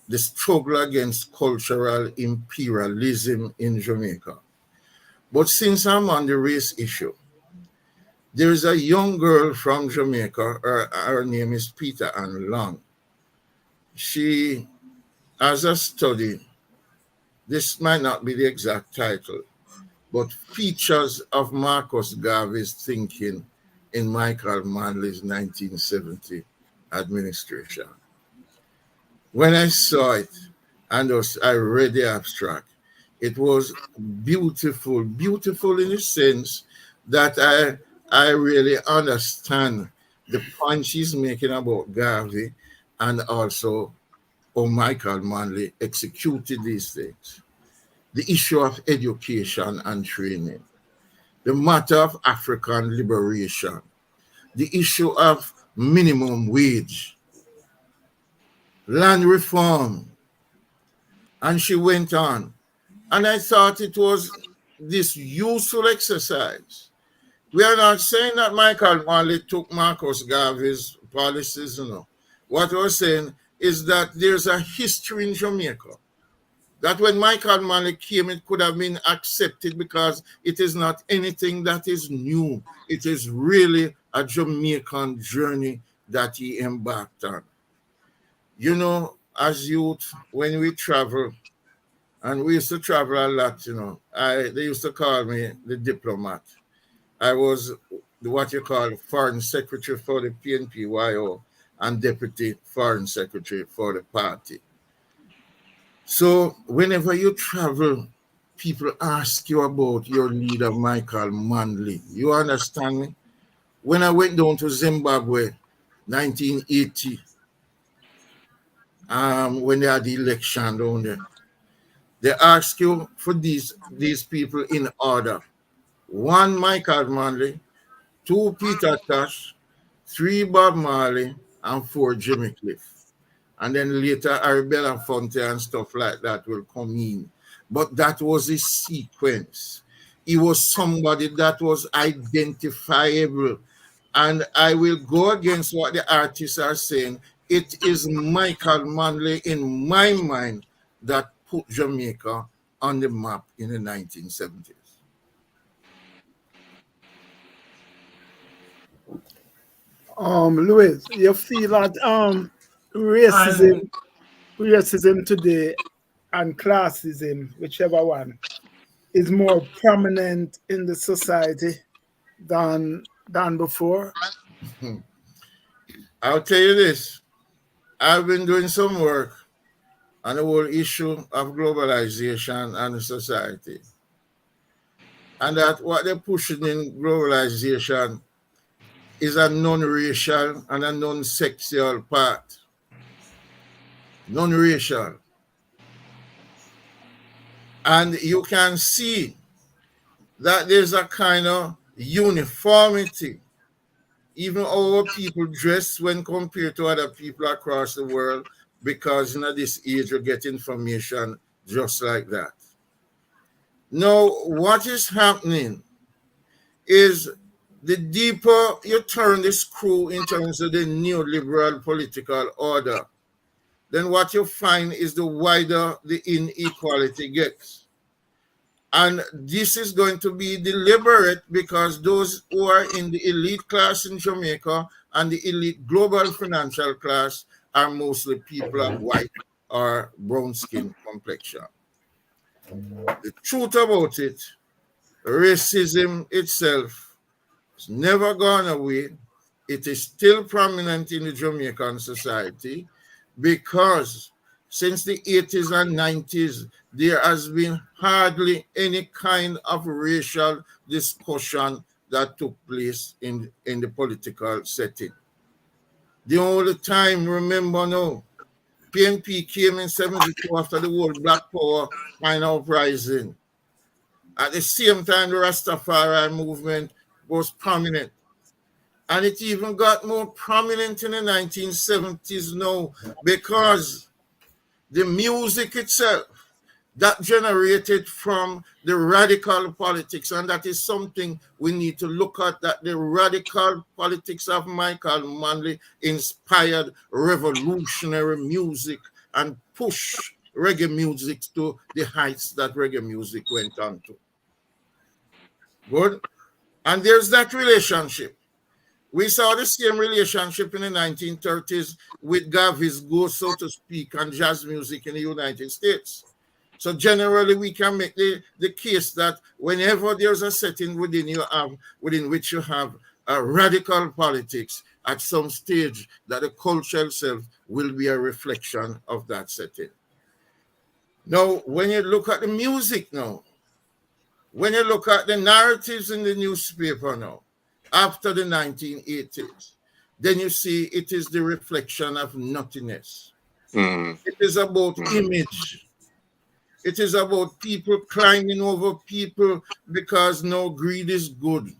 the struggle against cultural imperialism in Jamaica. But since I'm on the race issue, there is a young girl from Jamaica, her name is Peter Ann Long. She has a study, this might not be the exact title, but features of Marcus Garvey's thinking in Michael Manley's 1970 administration. When I saw it and I read the abstract, it was beautiful in the sense that I really understand the point she's making about Garvey, and also how Michael Manley executed these things. The issue of education and training, the matter of African liberation, the issue of minimum wage, land reform, and she went on. And I thought it was this useful exercise. We are not saying that Michael Manley took Marcus Garvey's policies, What we're saying is that there's a history in Jamaica that when Michael Manley came, it could have been accepted, because it is not anything that is new. It is really a Jamaican journey that he embarked on. As youth, when we travel, and we used to travel a lot, they used to call me the diplomat. I was what you call foreign secretary for the PNP and deputy foreign secretary for the party. So whenever you travel, people ask you about your leader, Michael Manley. You understand me? When I went down to Zimbabwe, 1980, when they had the election down there, they ask you for these people in order. 1, Michael Manley; 2, Peter Tosh; 3, Bob Marley; and 4, Jimmy Cliff. And then later, Arabella Fonte and stuff like that will come in. But that was a sequence. He was somebody that was identifiable. And I will go against what the artists are saying. It is Michael Manley, in my mind, that put Jamaica on the map in the 1970s. Louis, you feel that racism, And racism today and classism, whichever one, is more prominent in the society than before? I'll tell you this. I've been doing some work on the whole issue of globalization and society. And that what they're pushing in globalization is a non-racial and a non-sexual part. Non-racial. And you can see that there's a kind of uniformity. Even our people dress when compared to other people across the world, because in this age you get information just like that. Now, what is happening is the deeper you turn the screw in terms of the neoliberal political order, then what you find is the wider the inequality gets. And this is going to be deliberate because those who are in the elite class in Jamaica and the elite global financial class are mostly people of white or brown skin complexion. The truth about it, racism itself has never gone away. It is still prominent in the Jamaican society because since the 80s and 90s, there has been hardly any kind of racial discussion that took place in the political setting. The only time, remember now, PNP came in 72 after the whole Black Power final uprising. At the same time, the Rastafarian movement was prominent. And it even got more prominent in the 1970s now because the music itself that generated from the radical politics, and that is something we need to look at, that the radical politics of Michael Manley inspired revolutionary music and pushed reggae music to the heights that reggae music went on to. Good? And there's that relationship. We saw the same relationship in the 1930s with Garvey's go, so to speak, and jazz music in the United States. So generally, we can make the case that whenever there's a setting within which you have a radical politics, at some stage that the culture itself will be a reflection of that setting. Now, when you look at the music now, when you look at the narratives in the newspaper now, after the 1980s, then you see it is the reflection of nothingness. It is about image. It is about people climbing over people because no greed is good.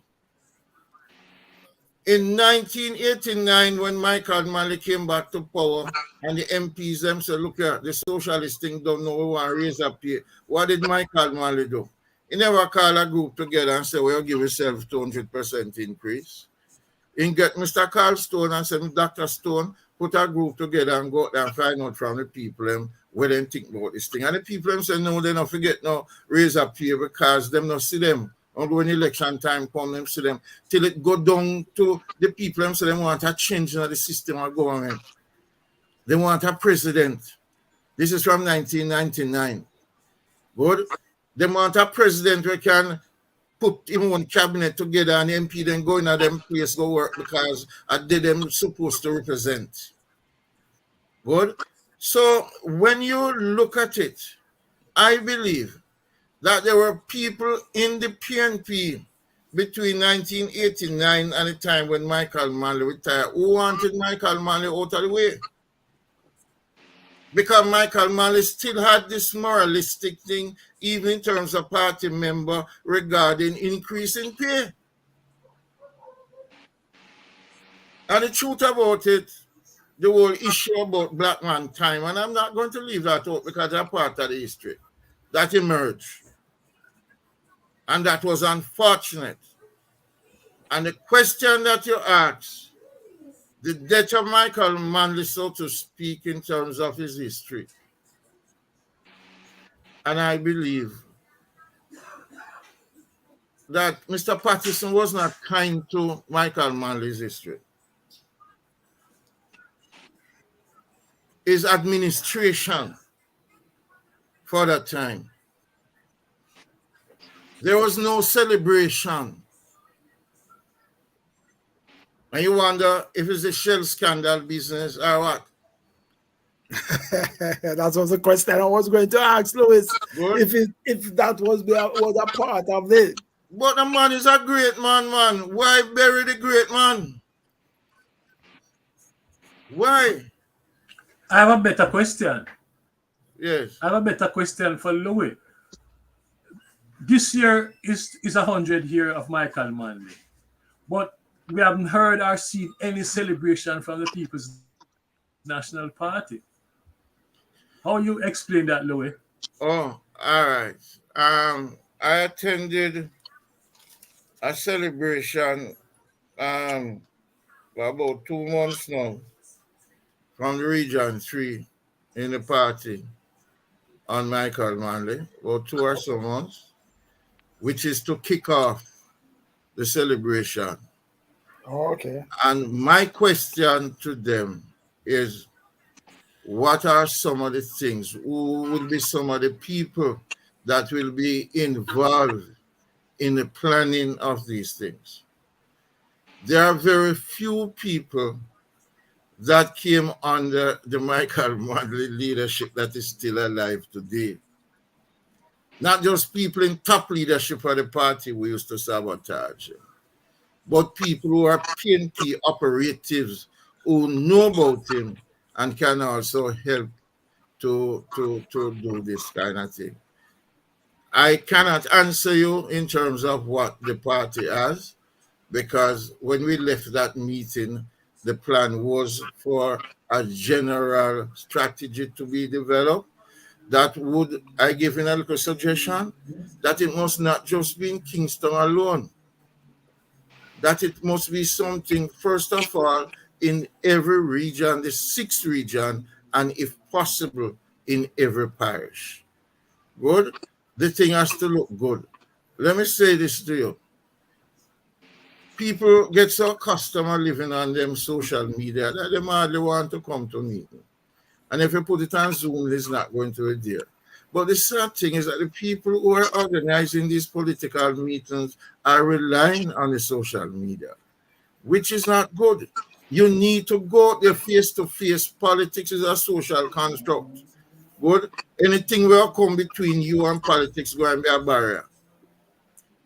In 1989, when Michael Manley came back to power and the MPs them said, look here, the socialist thing don't know we want to raise up here. What did Michael Manley do? He never call a group together and say, well, give yourself 200% increase. He get Mr. Carl Stone and say, Dr. Stone, put a group together and go out there and find out from the people what they think about this thing. And the people them say, no, they don't forget no raise up here because them not see them. And when election time come, them see them till it go down to the people them say they want a change in the system of government. They want a president. This is from 1999. Good. They want a president who can put him own cabinet together and MP then go in at them place go work because I did them supposed to represent. Good. So when you look at it, I believe that there were people in the PNP between 1989 and the time when Michael Manley retired who wanted Michael Manley out of the way. Because Michael Manley still had this moralistic thing, even in terms of party member, regarding increase in pay. And the truth about it, the whole issue about black man time, and I'm not going to leave that out because that's part of the history, that emerged. And that was unfortunate. And the question that you asked, the death of Michael Manley, so to speak, in terms of his history. And I believe that Mr. Patterson was not kind to Michael Manley's history. his administration for that time. There was no celebration. And you wonder if it's a shell scandal business or what? That was the question I was going to ask, Louis. Good. If that was a part of it. But the man is a great man. Why bury the great man? Why? I have a better question. Yes. I have a better question for Louis. This year is 100 year of Michael Manley, but we haven't heard or seen any celebration from the People's National Party. How you explain that, Louis? Oh, all right. I attended a celebration for about 2 months now from the Region 3 in the party on Michael Manley, about 2 or so months, which is to kick off the celebration. Oh, okay. And my question to them is, what are some of the things? Who will be some of the people that will be involved in the planning of these things? There are very few people that came under the Michael Manley leadership that is still alive today. Not just people in top leadership of the party we used to sabotage, but people who are PNP operatives who know about him and can also help to do this kind of thing. I cannot answer you in terms of what the party has, because when we left that meeting, the plan was for a general strategy to be developed that would, I give in a little suggestion, that it must not just be in Kingston alone, that it must be something, first of all, in every region, the 6th region, and if possible, in every parish. Good? The thing has to look good. Let me say this to you. People get so accustomed to living on them social media that they hardly want to come to meeting. And if you put it on Zoom, it's not going to be there. But the sad thing is that the people who are organizing these political meetings are relying on the social media, which is not good. You need to go there face-to-face. Politics is a social construct. Good? Anything will come between you and politics going to be a barrier.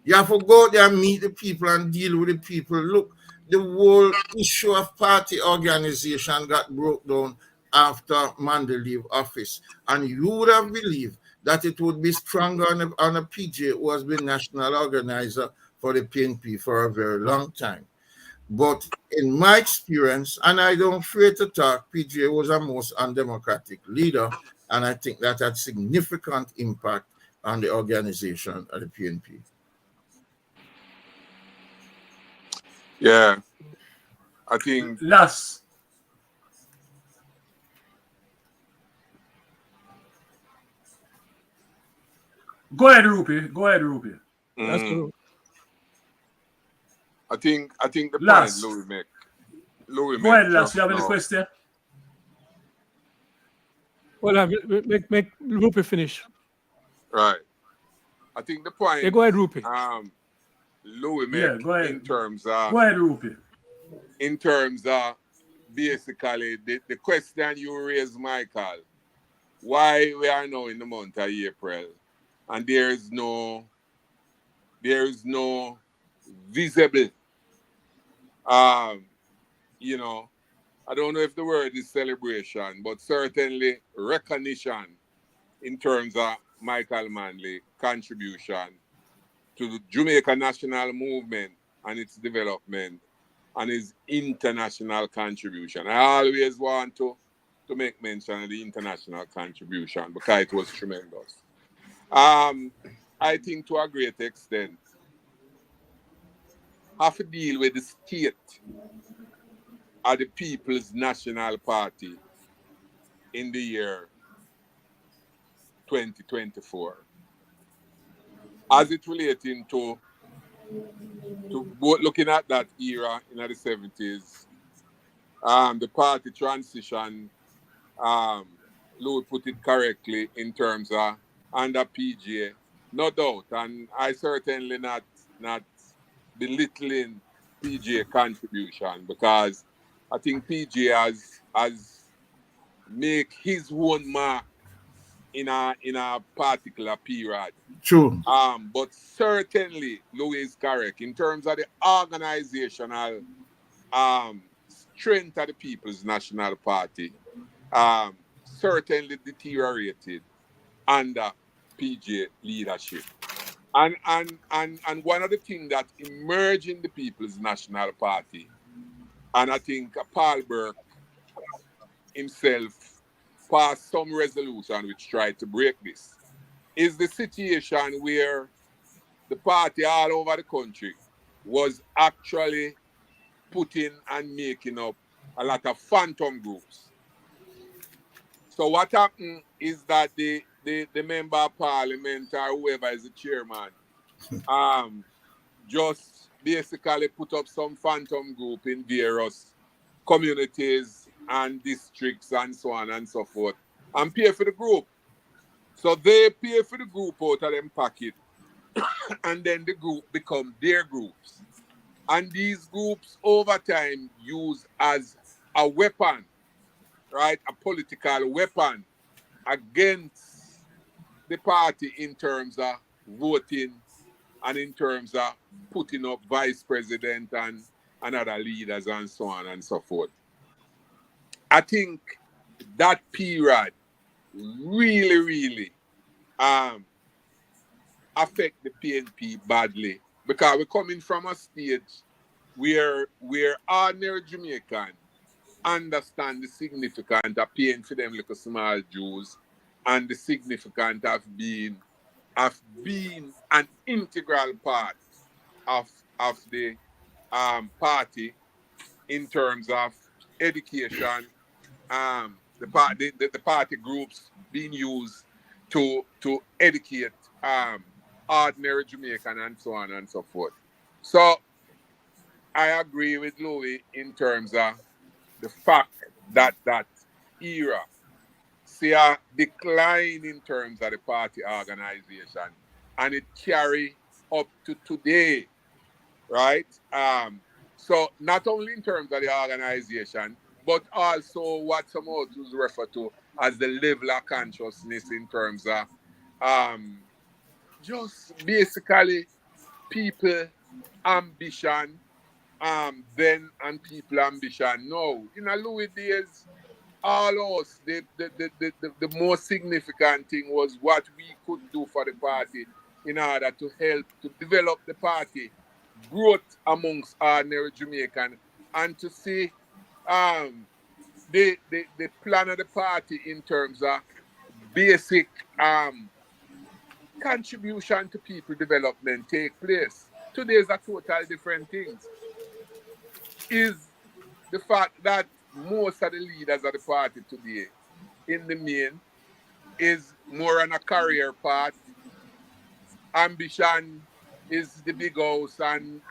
You have to go there and meet the people and deal with the people. Look, the whole issue of party organization got broke down after Mandela leave office. And you would have believed that it would be stronger on a PJ who has been national organizer for the PNP for a very long time. But in my experience, and I don't fear to talk, PJ was a most undemocratic leader, and I think that had significant impact on the organization of the PNP. Yeah, I think Last. Go ahead, Rupi. That's true. I think the Last. point Louis Go make ahead, Last. just You have any now. question? Well, make Rupi finish. Right. I think the point Yeah, go ahead, Rupi. Louis make Yeah, go ahead. in terms Go ahead, Rupi. of basically the question you raised, Michael, why we are now in the month of April and there is no visible you know, I don't know if the word is celebration, but certainly recognition in terms of Michael Manley contribution to the Jamaica national movement and its development and his international contribution. I always want to make mention of the international contribution because it was tremendous. I think to a great extent, have to deal with the state of the People's National Party in the year 2024. As it relating to both looking at that era in the 70s, the party transition um, Louis put it correctly in terms of under PGA, no doubt, and I certainly not belittling PGA contribution because I think PGA has make his own mark in a particular period. True. But certainly Louis is correct in terms of the organizational strength of the People's National Party. Certainly deteriorated under PJ leadership. And one of the things that emerged in the People's National Party, and I think Paul Burke himself passed some resolution which tried to break this, is the situation where the party all over the country was actually putting and making up a lot of phantom groups. So what happened is that the member of parliament or whoever is the chairman just basically put up some phantom group in various communities and districts and so on and so forth and pay for the group. So they pay for the group out of them pocket and then the group become their groups. And these groups over time use as a weapon, right? A political weapon against the party in terms of voting and in terms of putting up vice president and other leaders and so on and so forth. I think that period really affect the PNP badly because we're coming from a stage where ordinary Jamaican understand the significance of paying for them little small Jews and the significance of being an integral part of the party in terms of education, the party groups being used to educate ordinary Jamaican and so on and so forth. So I agree with Louis in terms of the fact that that era see a decline in terms of the party organization and it carry up to today, right? So not only in terms of the organization, but also what some authors refer to as the level of consciousness in terms of just basically people ambition then and people ambition now. In a Louis days, all us, the most significant thing was what we could do for the party in order to help to develop the party, growth amongst ordinary Jamaican, and to see the plan of the party in terms of basic contribution to people development take place. Today is a total different things. Is the fact that most of the leaders of the party today, in the main, is more on a career path. Ambition is the big house and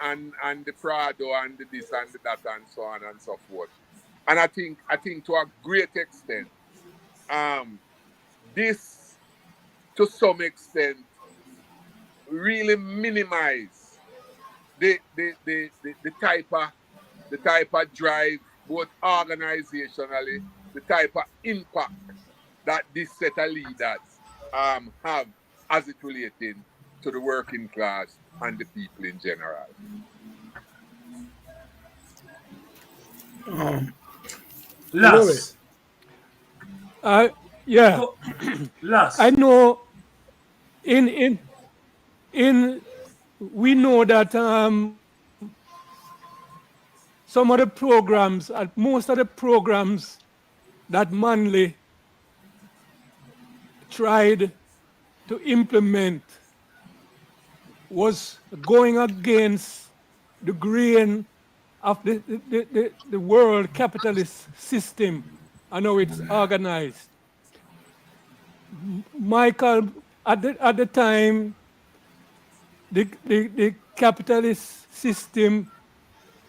the Prado and the this and the that and so on and so forth. And I think to a great extent, this to some extent really minimize the type of drive, both organizationally, the type of impact that this set of leaders have as it relating to the working class and the people in general. Last. Yeah, Last. I know. In we know that some of the programs, most of the programs that Manley tried to implement was going against the grain of the world capitalist system and how it's organized. Michael, at the time, the capitalist system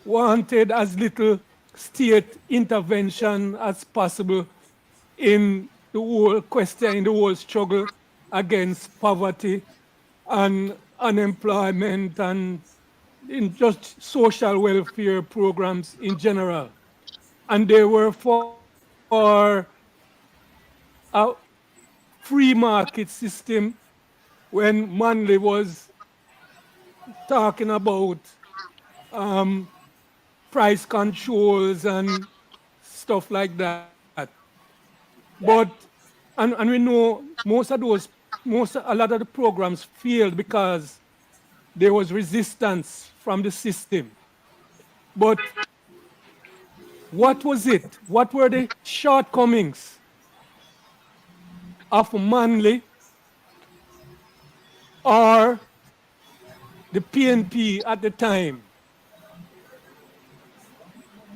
wanted as little state intervention as possible in the whole question, in the whole struggle against poverty and unemployment and in just social welfare programs in general. And they were for a free market system when Manley was talking about um, price controls and stuff like that. But and we know a lot of the programs failed because there was resistance from the system. But what was it? What were the shortcomings of Manley or the PNP at the time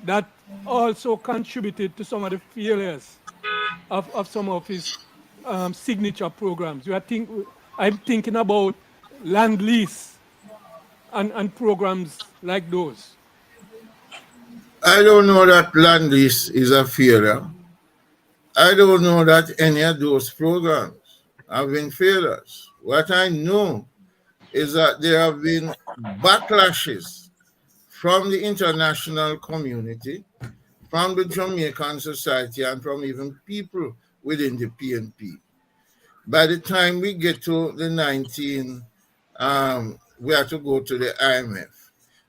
that also contributed to some of the failures of some of his signature programs? I'm thinking about land lease and programs like those. I don't know that land lease is a failure. I don't know that any of those programs have been failures. What I know is that there have been backlashes from the international community, from the Jamaican society, and from even people within the PNP. By the time we get to the 19, we have to go to the IMF.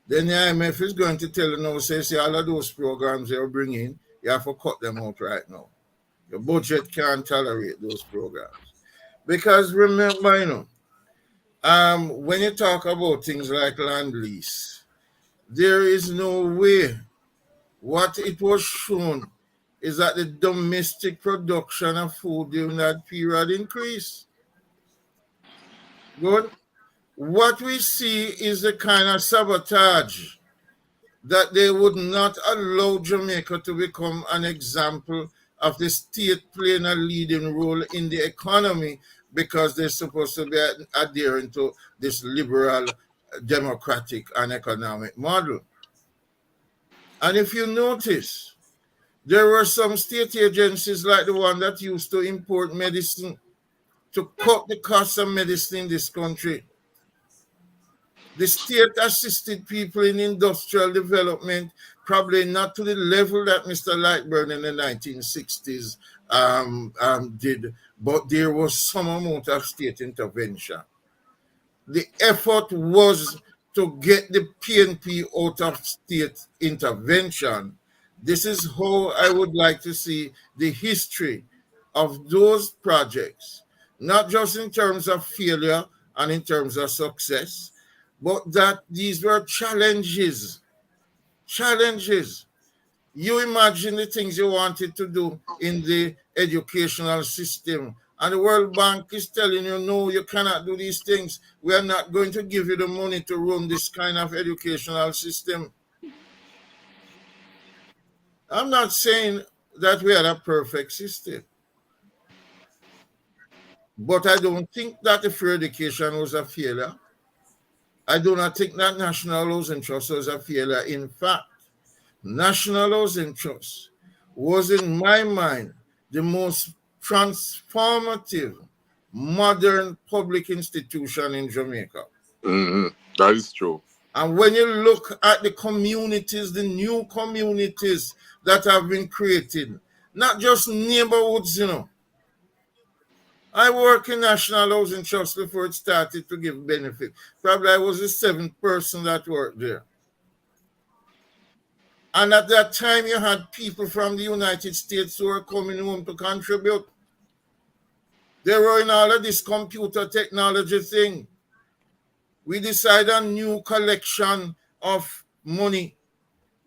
Then the IMF is going to tell you now, say all of those programs they're bringing, you have to cut them out right now. The budget can't tolerate those programs. Because remember, when you talk about things like land lease, there is no way. What it was shown is that the domestic production of food during that period increased. Good. What we see is the kind of sabotage that they would not allow Jamaica to become an example of the state playing a leading role in the economy because they're supposed to be adhering to this liberal, democratic, and economic model. And if you notice, there were some state agencies like the one that used to import medicine to cut the cost of medicine in this country. The state assisted people in industrial development, probably not to the level that Mr. Lightburn in the 1960s did, but there was some amount of state intervention. The effort was to get the PNP out of state intervention. This is how I would like to see the history of those projects, not just in terms of failure and in terms of success, but that these were challenges. Challenges. You imagine the things you wanted to do in the educational system, and the World Bank is telling you, no, you cannot do these things. We are not going to give you the money to run this kind of educational system. I'm not saying that we are a perfect system, but I don't think that the free education was a failure. I do not think that National Housing Trust was a failure. In fact, National Housing Trust was, in my mind, the most transformative modern public institution in Jamaica. Mm-hmm. That is true. And when you look at the communities, the new communities that have been created, not just neighborhoods, I work in National Housing Trust before it started to give benefit. Probably I was the 7th person that worked there. And at that time, you had people from the United States who were coming home to contribute. They were in all of this computer technology thing. We decided on new collection of money.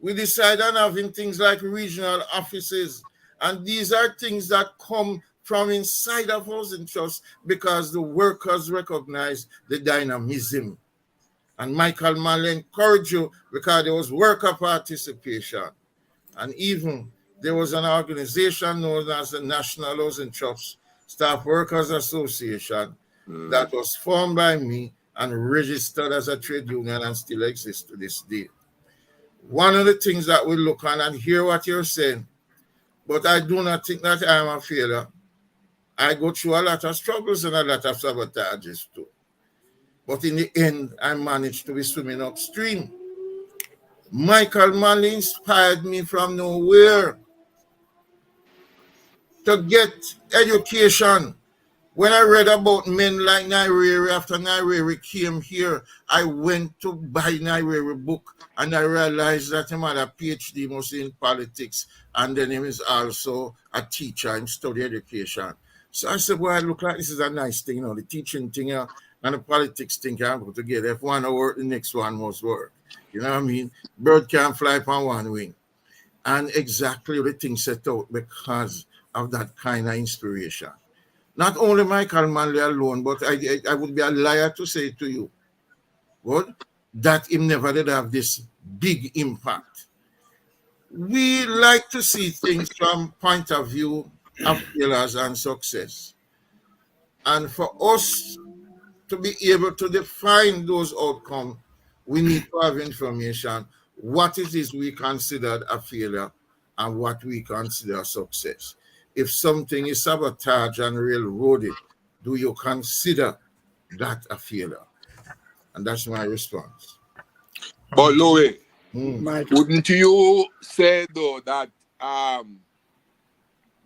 We decided on having things like regional offices. And these are things that come from inside of Housing Trust because the workers recognize the dynamism. And Michael Manley encouraged you because there was worker participation. And even there was an organization known as the National Housing Trust Staff Workers Association that was formed by me and registered as a trade union and still exists to this day. One of the things that we look on and hear what you're saying, But I do not think that I am a failure. I go through a lot of struggles and a lot of sabotages too. But in the end, I managed to be swimming upstream. Michael Manley inspired me from nowhere to get education. When I read about men like Nyerere, after Nyerere came here, I went to buy Nyerere book and I realized that he had a PhD mostly in politics and then he was also a teacher and study education. So I said, well, I look like this is a nice thing, the teaching thing and the politics thing can go together. If one work, the next one must work. You know what I mean? Bird can't fly upon one wing. And exactly the thing set out because of that kind of inspiration. Not only Michael Manley alone, but I would be a liar to say to you, what? That him never did have this big impact. We like to see things from point of view of failures and success. And for us to be able to define those outcomes, we need to have information what it is we consider a failure and what we consider success. If something is sabotaged and railroaded, do you consider that a failure? And that's my response. But Louis, Mike, wouldn't you say though that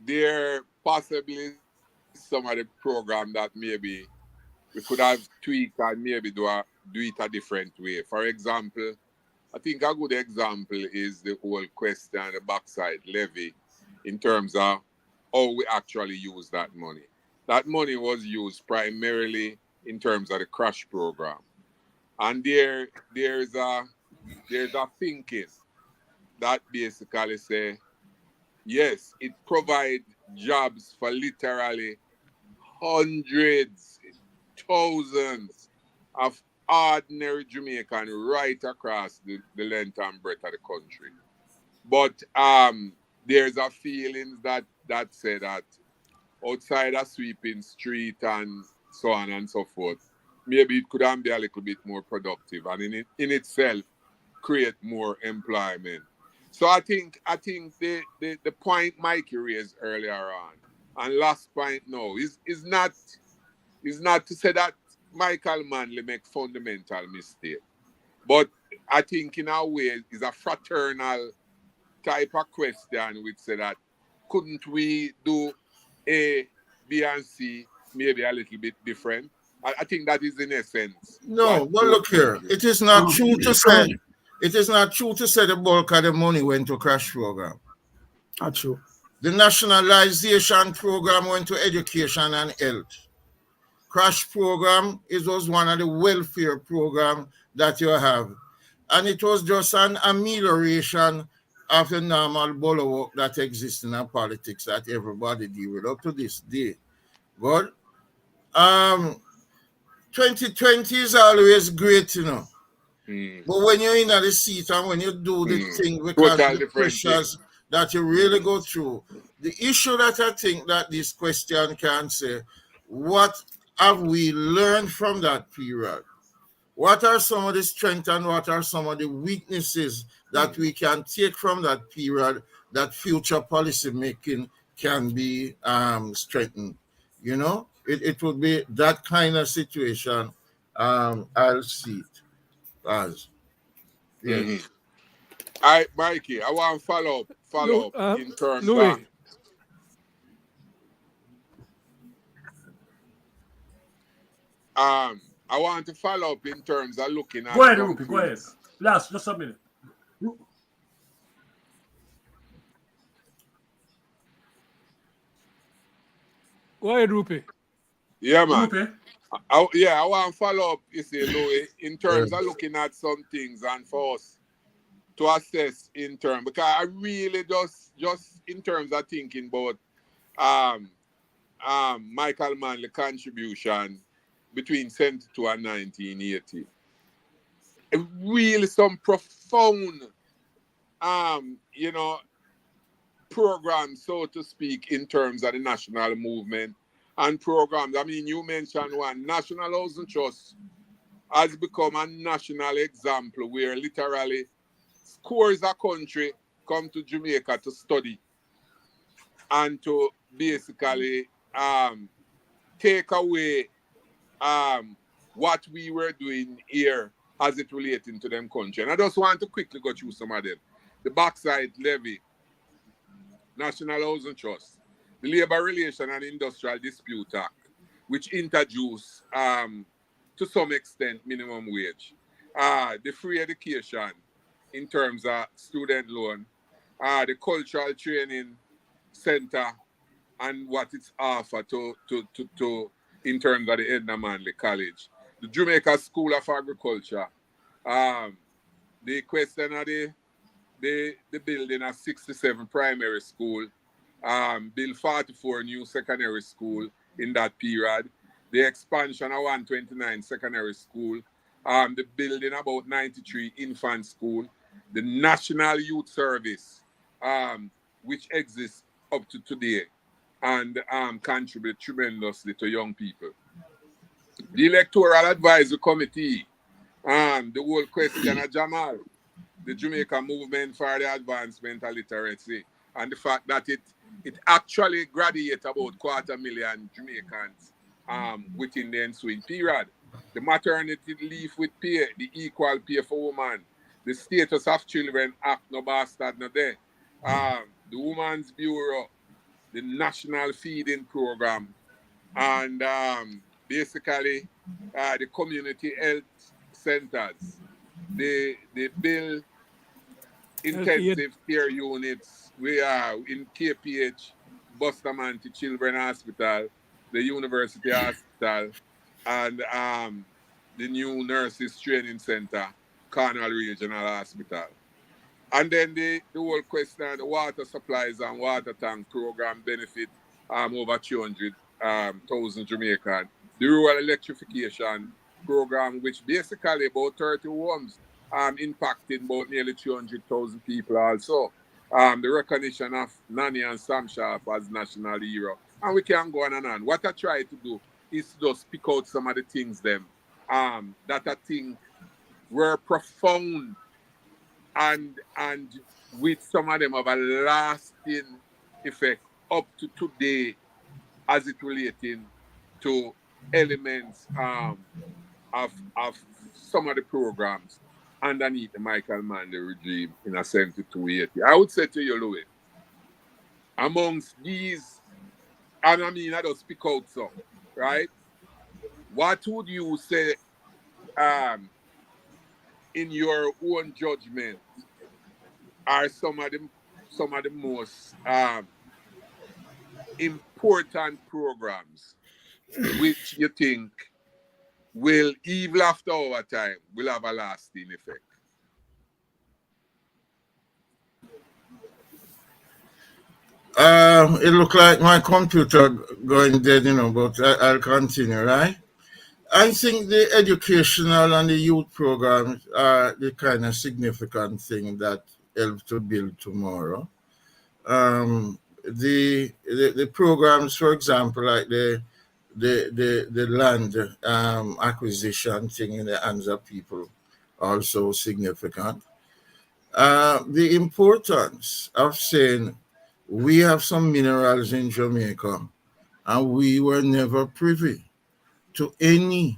there possibly some of the program that maybe we could have tweaked and maybe do it a different way? For example, I think a good example is the whole question, the Bauxite levy, in terms of how we actually use that money. That money was used primarily in terms of the crash program. And there's a thinking that basically say, yes, it provides jobs for literally hundreds, thousands of ordinary Jamaican right across the length and breadth of the country. But there's a feeling that say that outside a sweeping street and so on and so forth, maybe it could be a little bit more productive and in itself create more employment. So I think the point Mikey raised earlier on and last point now is not to say that Michael Manley make fundamental mistake, but I think in a way is a fraternal type of question which say that couldn't we do A, B, and C maybe a little bit different? I think that is in essence. No, but look here. It is not true to say the bulk of the money went to crash program. not true. The nationalization program went to education and health. Crash program was one of the welfare program that you have. And it was just an amelioration of the normal bulwark that exists in our politics that everybody deal with up to this day. But 2020 is always great, But when you're in the seat and when you do the thing because of the pressures that you really go through, the issue that I think that this question can say, what have we learned from that period? What are some of the strengths and what are some of the weaknesses that we can take from that period that future policy making can be strengthened? It would be that kind of situation. I'll see it as. Yes. Mm-hmm. All right, Mikey, I want to follow up in terms Louis. of I want to follow up in terms of looking at Go ahead, Rupi, go ahead. Last, just a minute. Go ahead, Rupi. Yeah, man. Rupi. I want to follow up, you see, Louis, in terms of looking at some things and for us to assess in terms, because I really just in terms of thinking about Michael Manley contribution between 72 and 1980. Really some profound programs, so to speak, in terms of the national movement and programs. I mean, you mentioned one, National Housing Trust has become a national example where literally scores of country come to Jamaica to study and to basically take away what we were doing here as it relating to them country. And I just want to quickly go through some of them. The Bauxite levy, National Housing Trust, the Labor Relation and Industrial Dispute Act, which introduced to some extent minimum wage, the free education in terms of student loan, the cultural training center and what it's offered to in terms of the Edna Manley College, the Jamaica School of Agriculture, the question of the building of 67 primary school, build 44 new secondary school in that period, the expansion of 129 secondary school, the building about 93 infant school, the National Youth Service, which exists up to today and contribute tremendously to young people. The Electoral Advisory Committee, the whole question of Jamal, the Jamaica Movement for the Advancement of Literacy, and the fact that it actually graduated about 250,000 Jamaicans within the ensuing period. The maternity leave with pay, the equal pay for women, the Status of Children Act, no bastard, no there. The Women's Bureau, the National Feeding Program, and basically the community health centers, the bill intensive care units. We are in KPH, Bustamante Children Hospital, the University Hospital, and the new Nurses Training Center, Cornwall Regional Hospital. And then the whole question of the water supplies and water tank program benefit over 300,000 Jamaican. The rural electrification program, which basically about 30 homes impacted about nearly 300,000 people also. The recognition of Nani and Sam Sharp as national hero. And we can go on and on. What I try to do is to just pick out some of the things them that I think were profound and with some of them have a lasting effect up to today as it relating to elements of some of the programs underneath the Michael Manley regime in a 7280. I would say to you, Louis, amongst these, and I mean I don't speak out some, right? What would you say in your own judgment are some of the most important programs which you think will, even after our time, will have a lasting effect? It look like my computer going dead, but I'll continue, right? I think the educational and the youth programs are the kind of significant thing that help to build tomorrow. The programs, for example, like the land acquisition thing in the hands of people, also significant. The importance of saying we have some minerals in Jamaica and we were never privy to any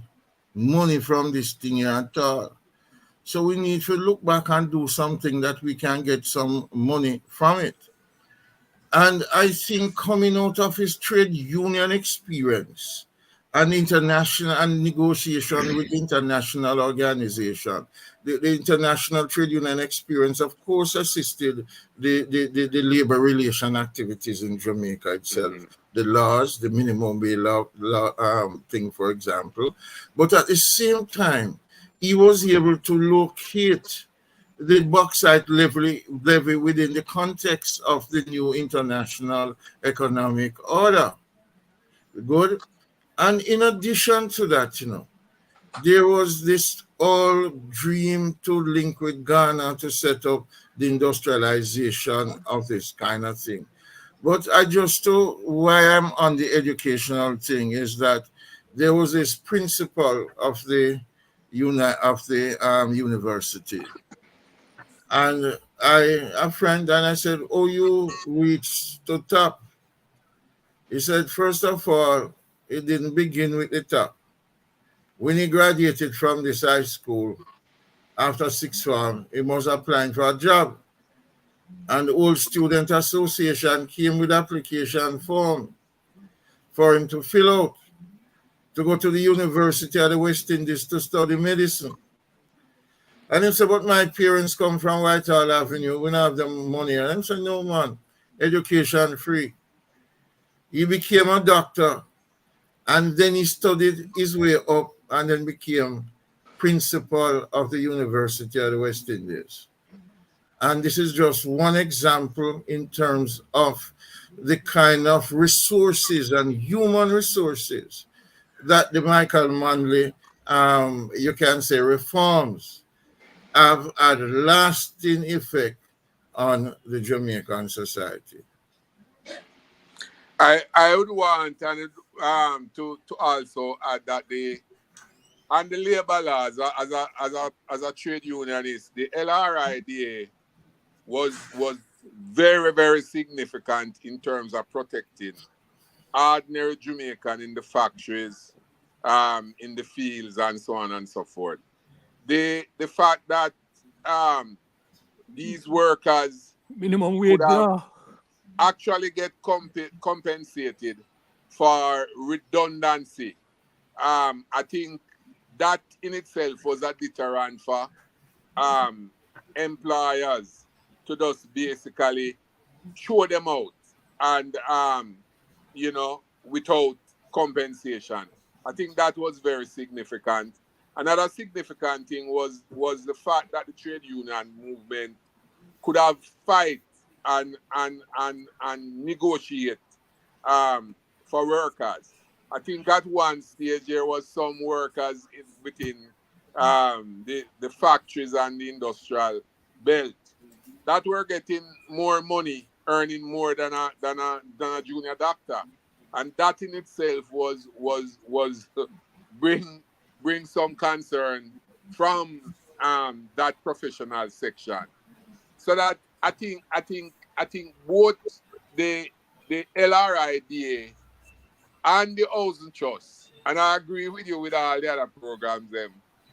money from this thing here at all. So we need to look back and do something that we can get some money from it. And I think coming out of his trade union experience and international and negotiation with international organization, the international trade union experience, of course, assisted the labor relation activities in Jamaica itself. Mm-hmm. The laws, the minimum wage thing, for example. But at the same time, he was able to locate the bauxite levy within the context of the new international economic order. Good. And in addition to that, there was this all dream to link with Ghana to set up the industrialization of this kind of thing. But why I'm on the educational thing is that there was this principal of the university. And a friend, and I said, "Oh, you reached the top." He said, first of all, it didn't begin with the top. When he graduated from this high school, after sixth form, he was applying for a job. And the old student association came with application form for him to fill out to go to the University of the West Indies to study medicine. And he said, but my parents come from Whitehall Avenue, we don't have the money. And I said, no man, education free. He became a doctor, and then he studied his way up and then became principal of the University of the West Indies. And this is just one example in terms of the kind of resources and human resources that the Michael Manley, you can say, reforms have had lasting effect on the Jamaican society. I would want to also add that the labor laws as a trade unionist, the LRIDA was very, very significant in terms of protecting ordinary Jamaican in the factories, in the fields, and so on and so forth. The fact that these workers minimum wage actually get compensated for redundancy, I think that in itself was a deterrent for employers to just basically throw them out and without compensation. I think that was very significant. Another significant thing was the fact that the trade union movement could have fight and negotiate for workers. I think at one stage there was some workers within the factories and the industrial belt that were getting more money, earning more than a junior doctor, and that in itself was bring some concern from that professional section. So that I think both the LRIDA and the Housing Trust, and I agree with you with all the other programs,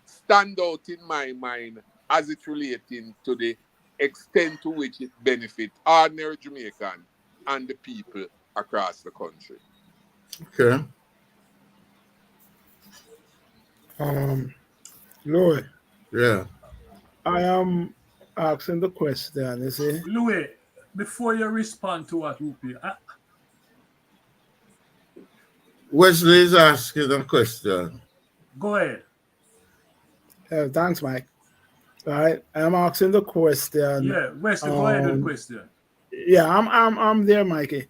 stand out in my mind as it relating to the extent to which it benefits ordinary Jamaican and the people across the country. Okay. Louis. Yeah. I am asking the question, you see. Louis, before you respond to what Rupi, Wesley is asking a question. go ahead. Thanks, Mike. All right, I'm asking the question. Yeah, Wesley, go ahead with the question. Yeah, I'm there, Mikey.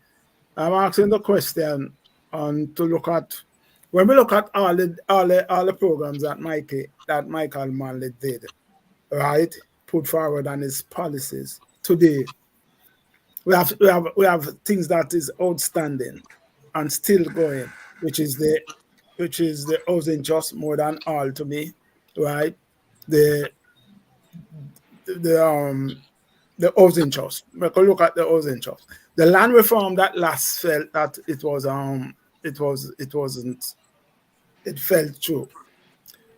I'm asking the question to look at when we look at all the programs that Michael Manley did, right? Put forward on his policies today. We have things that is outstanding and still going, which is the housing trust more than all to me, right? The housing trust. We can look at the housing trust. The land reform that last felt that it fell through.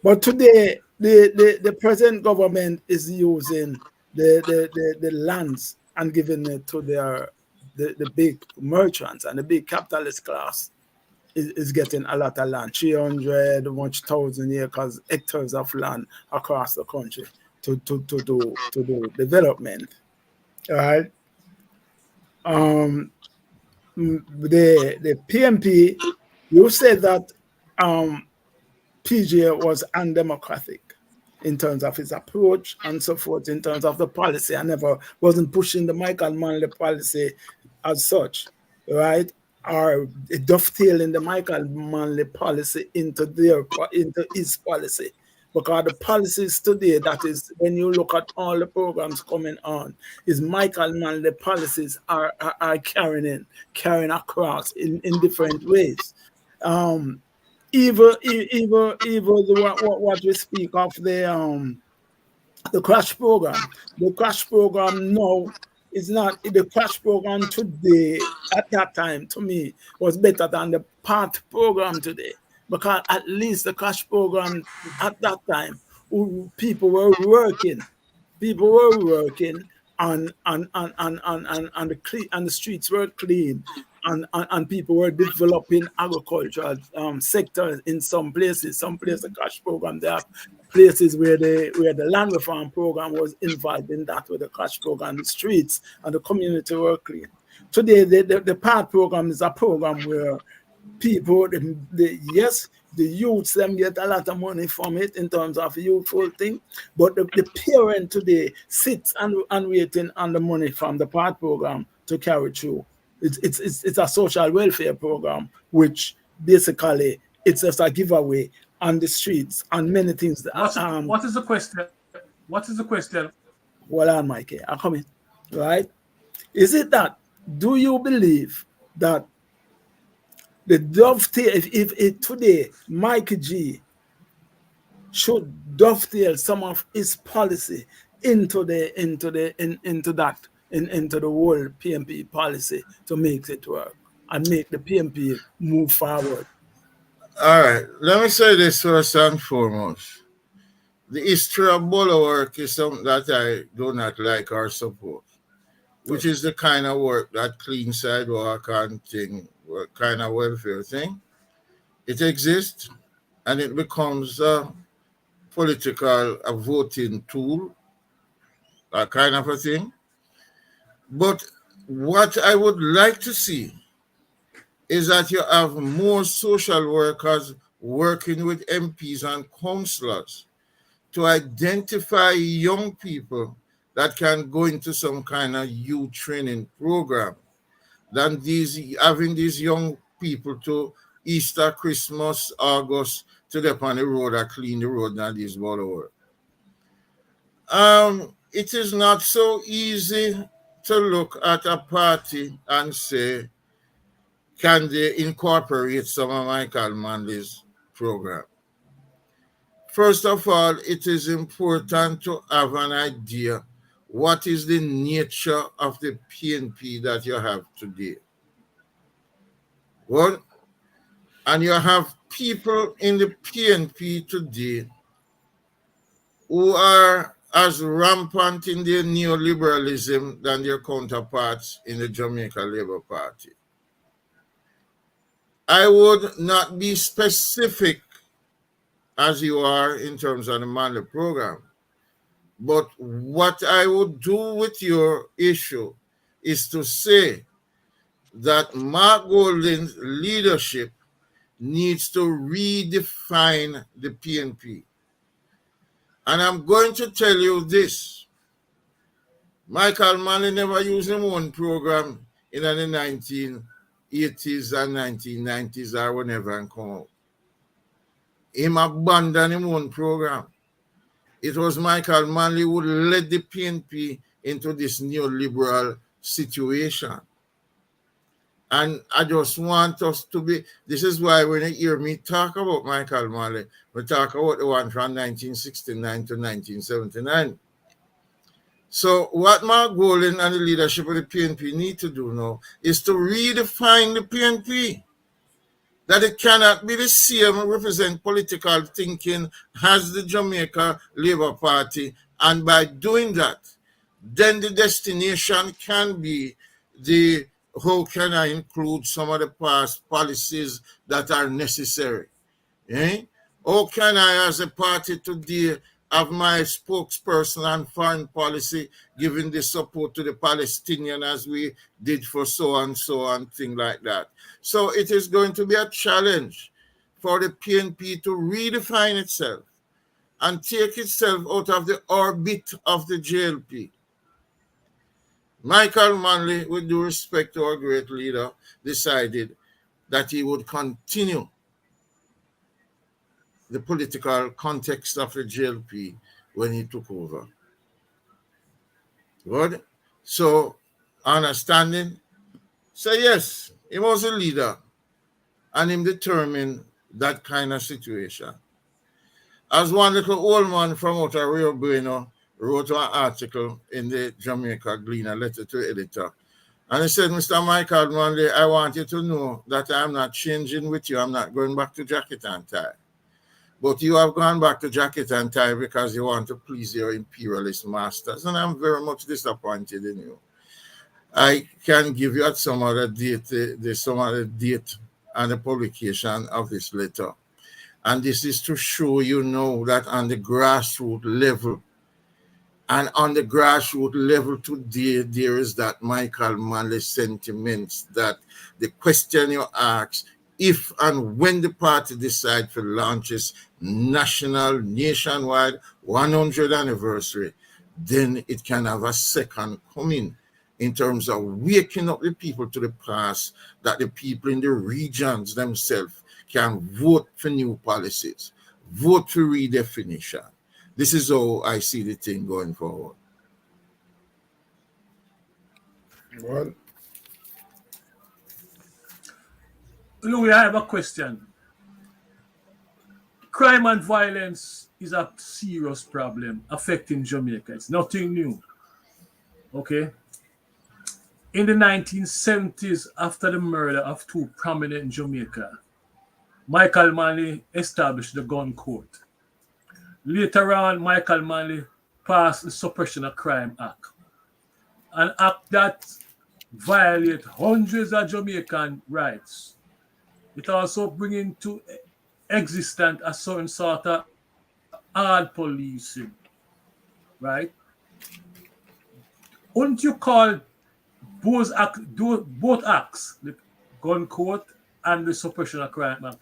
But today the present government is using the lands and giving it to the big merchants, and the big capitalist class is getting a lot of land, 300,000 acres, hectares of land across the country to do development. All right. The PNP, you said that PJ was undemocratic in terms of his approach and so forth, in terms of the policy. I never wasn't pushing the Michael Manley policy as such, right? Or dovetailing the Michael Manley policy into his policy. Because the policies today, that is, when you look at all the programs coming on, is Michael Manley policies are carrying across in different ways. Even what we speak of the crash program. The crash program now It's not the crash program today at that time to me was better than the PAT program today, because at least the crash program at that time people were working. People were working and the streets were clean, and people were developing agricultural sectors in some places. Some places the cash program, they have places where the land reform program was involved in that, with the cash program, the streets and the community were clean. Today the PAT program is a program where people, yes, the youths them get a lot of money from it in terms of youthful thing, but the parent today sits and waiting on the money from the PAT program to carry through. It's a social welfare program, which basically it's just a giveaway on the streets and many things. What is the question? What is the question? Well, on Mikey, I'm coming. Right? Is it that, do you believe that the dovetail, if today Mike G should dovetail some of his policy into the whole PNP policy to make it work and make the PNP move forward? All right, let me say this first and foremost. The history of bulwark is something that I do not like or support, which is the kind of work that clean sidewalk and thing, kind of welfare thing. It exists and it becomes a political, a voting tool, that kind of a thing. But what I would like to see is that you have more social workers working with MPs and councillors to identify young people that can go into some kind of youth training program, than having these young people to Easter, Christmas, August to dep on the road or clean the road and these borrower. It is not so easy to look at a party and say, can they incorporate some of Michael Manley's program? First of all, it is important to have an idea what is the nature of the PNP that you have today. Well, and you have people in the PNP today who are as rampant in their neoliberalism than their counterparts in the Jamaica Labour Party. I would not be specific as you are in terms of the Manley program, but what I would do with your issue is to say that Mark Golding's leadership needs to redefine the PNP. And I'm going to tell you this. Michael Manley never used his own program in the 1980s and 1990s or whenever and come out. He abandoned his own program. It was Michael Manley who led the PNP into this neoliberal situation. And I just want us to be, this is why when you hear me talk about Michael Manley, we talk about the one from 1969 to 1979. So what Mark Golding and the leadership of the PNP need to do now is to redefine the PNP. That it cannot be the same represent political thinking as the Jamaica Labour Party. And by doing that, then the destination can be the, how can I include some of the past policies that are necessary? Eh? How can I, as a party today, have my spokesperson on foreign policy giving the support to the Palestinian as we did for so and things like that. So it is going to be a challenge for the PNP to redefine itself and take itself out of the orbit of the JLP. Michael Manley, with due respect to our great leader, decided that he would continue the political context of the JLP when he took over. Good? So, understanding? So yes, he was a leader and him determined that kind of situation. As one little old man from out of Rio Bueno wrote an article in the Jamaica Glean, a letter to the editor. And he said, Mr. Michael Manley, I want you to know that I'm not changing with you. I'm not going back to jacket and tie. But you have gone back to jacket and tie because you want to please your imperialist masters. And I'm very much disappointed in you. I can give you at some other date, some other date and the publication of this letter. And this is to show you now that on the grassroots level, and on the grassroots level today, there is that Michael Manley sentiments that the question you ask, if and when the party decides to launch its national, nationwide 100th anniversary, then it can have a second coming in terms of waking up the people to the past, that the people in the regions themselves can vote for new policies, vote for redefinition. This is how I see the thing going forward. Well, Louis, I have a question. Crime and violence is a serious problem affecting Jamaica. It's nothing new. Okay? In the 1970s, after the murder of two prominent in Jamaica, Michael Manley established the gun court. Later on, Michael Manley passed the Suppression of Crime Act, an act that violates hundreds of Jamaican rights. It also brings into existence a certain sort of hard policing, right? Wouldn't you call both acts, the gun court and the Suppression of Crime Act,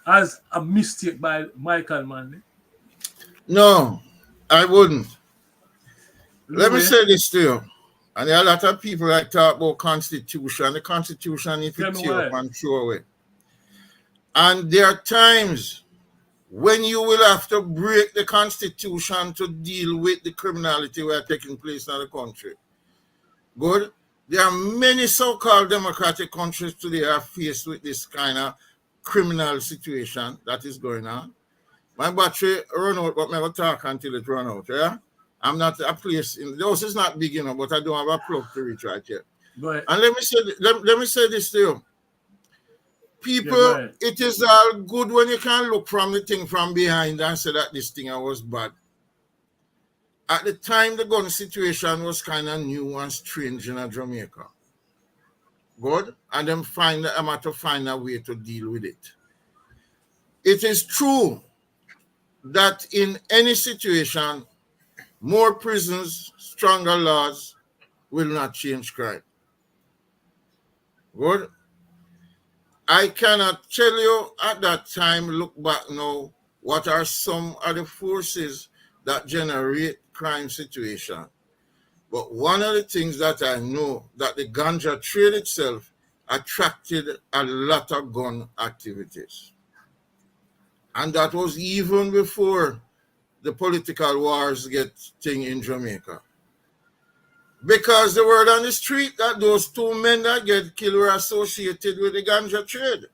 as a mistake by Michael Manley? No, I wouldn't. Let me say this to you. And there are a lot of people that talk about constitution. The constitution needs to tear up and throw away. And there are times when you will have to break the constitution to deal with the criminality that are taking place in the country. Good? There are many so-called democratic countries today are faced with this kind of criminal situation that is going on. My battery run out, but I will talk until it run out, yeah? I'm not a place, the house is not big enough, but I don't have a plug to reach right here. And let me say this to you. People, it is all good when you can look from the thing from behind and say that this thing was bad. At the time, the gun situation was kind of new and strange in Jamaica. Good? And then I'm have to find a way to deal with it. It is true that in any situation, more prisons, stronger laws will not change crime. Good? I cannot tell you at that time, look back now, what are some of the forces that generate crime situation. But one of the things that I know, that the ganja trade itself attracted a lot of gun activities. And that was even before the political wars get thing in Jamaica. Because the word on the street that those two men that get killed were associated with the ganja trade.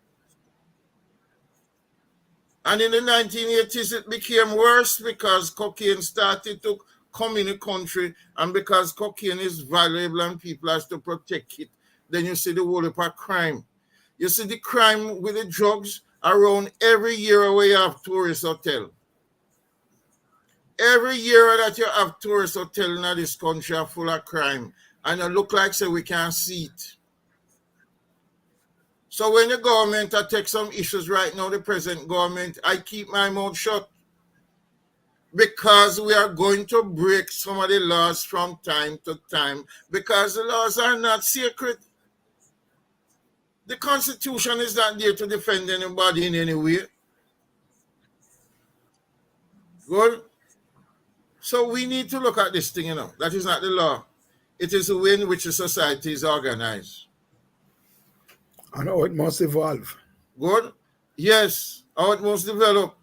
And in the 1980s, it became worse because cocaine started to come in the country, and because cocaine is valuable and people have to protect it, then you see the whole heap of crime. You see the crime with the drugs around every year where you have tourist hotel. Every year that you have tourist hotel in this country are full of crime, and it look like we can't see it. So when the government takes some issues right now, the present government, I keep my mouth shut. Because we are going to break some of the laws from time to time, because the laws are not sacred. The Constitution is not there to defend anybody in any way. Good? So we need to look at this thing, That is not the law. It is the way in which the society is organized. And how it must evolve. Good? Yes, how it must develop.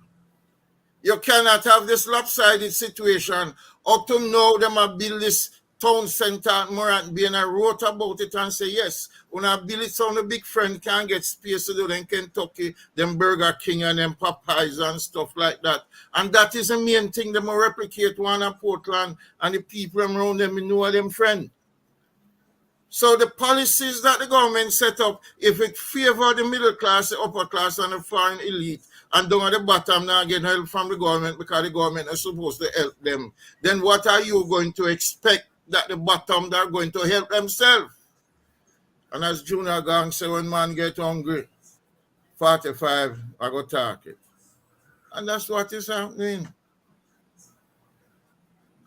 You cannot have this lopsided situation. Up to now, them have built this town center Morant Bay, and I wrote about it and say, yes, when I build it so the big friend can get space to do them Kentucky, them Burger King and them Popeyes and stuff like that. And that is the main thing them will replicate one in Portland, and the people around them know them friend. So the policies that the government set up, if it favor the middle class, the upper class, and the foreign elite, and down at the bottom now get help from the government because the government is supposed to help them, then what are you going to expect that the bottom they're going to help themselves? And as Junior Gang said, when man get hungry, 45, I go talk it. And that's what is happening.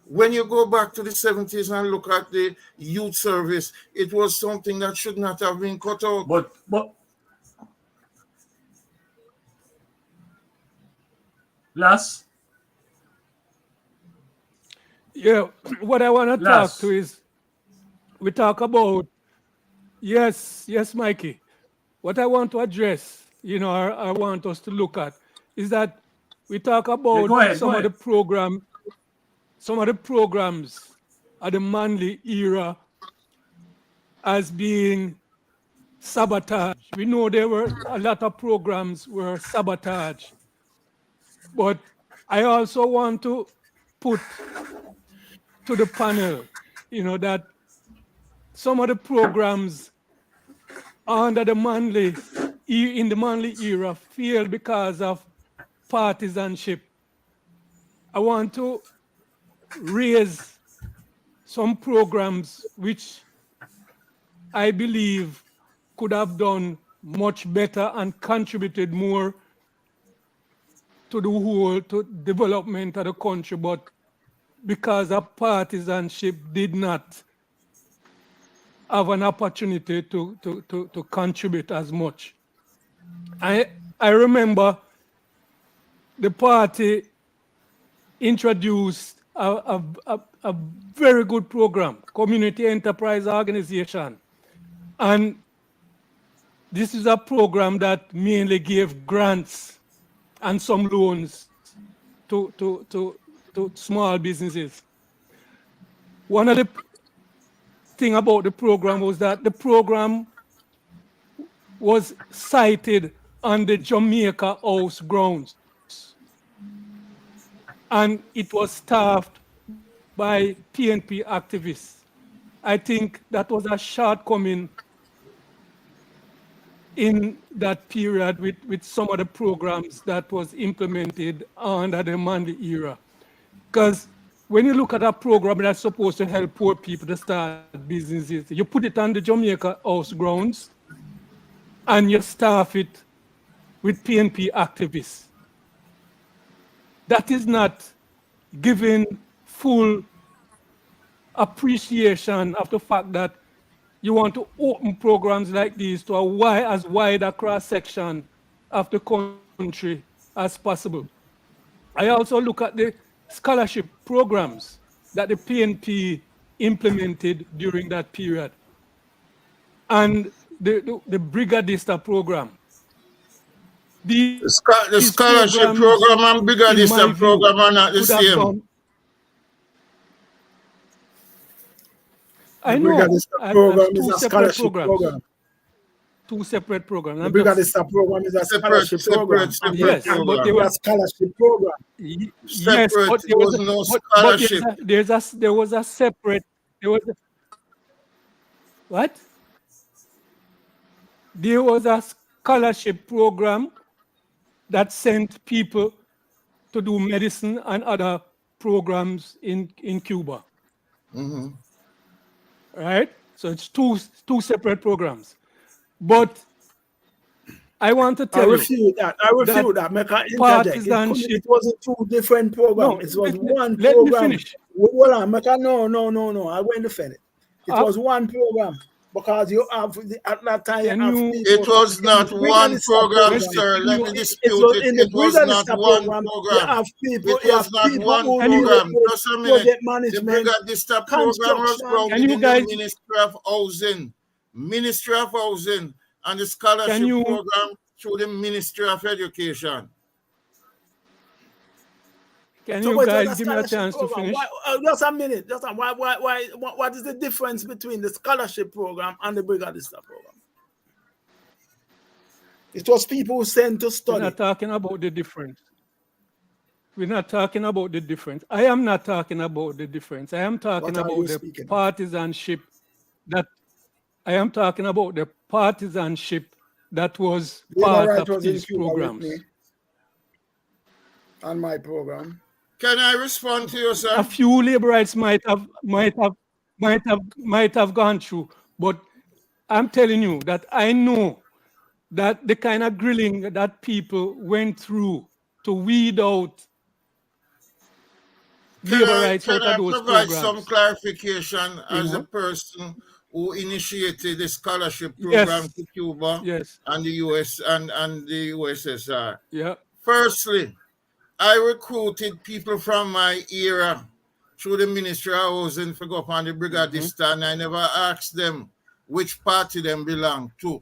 When you go back to the 70s and look at the youth service, it was something that should not have been cut out. But last, Yeah, what I want to talk to is, we talk about, yes, Mikey. What I want to address, I want us to look at, is that we talk about some of the programs of the Manley era as being sabotage. We know there were a lot of programs were sabotage. But I also want to put to the panel, that some of the programs under the Manley, in the Manley era, failed because of partisanship. I want to raise some programs which I believe could have done much better and contributed more to the whole development of the country, but because of partisanship did not have an opportunity to contribute as much. I remember the party introduced a very good program, Community Enterprise Organization. And this is a program that mainly gave grants and some loans to small businesses. One of the thing about the program was that the program was sited on the Jamaica House grounds. And it was staffed by PNP activists. I think that was a shortcoming in that period with some of the programs that was implemented under the Manley era. Because when you look at a program that's supposed to help poor people to start businesses, you put it on the Jamaica House grounds and you staff it with PNP activists. That is not giving full appreciation of the fact that you want to open programs like these to as wide a cross-section of the country as possible. I also look at the scholarship programs that the PNP implemented during that period. And the Brigadista program. The scholarship program and Brigadista program are not the same. I know. Brigadista program is a scholarship program. Two separate programs. The Brigadista program is a scholarship program. Yes, but they were a scholarship program. Yes, but there was no scholarship. There was a separate. What? There was a scholarship program that sent people to do medicine and other programs in Cuba. Mm-hmm. Right? So it's two separate programs. But I want to tell you. I refute that. Make an interject. It wasn't two different programs. No, it was one let program. Me finish. Hold on. No. I went to finish. It was one program. Because you have, at that time, it was not one program, sir. Let me dispute it. It was not one program. It was not one program. Just a minute. The Brigadista program was grounded in the Ministry of Housing. Ministry of Housing and the scholarship program through the Ministry of Education. Can So you what is guys the give me a scholarship chance to program? finish? Just a minute. What is the difference between the scholarship program and the Brigadista program? It was people who sent to We're study. not talking about the difference. We're not talking about the difference. I am not talking about the difference. I am talking What are about you the speaking of? partisanship that I am talking about the partisanship that was You know, part right, of was in these Cuba with programs. me on my program. Can I respond to you, A sir? few labor rights might have gone through, but I'm telling you that I know that the kind of grilling that people went through to weed out labor rights Can out of I those provide some programs. clarification You as a know? person who initiated the scholarship program to Cuba Yes. and the US and the USSR? Yeah. Firstly, I recruited people from my era through the Ministry of Housing for go up on the Brigadista, and I never asked them which party them belong to.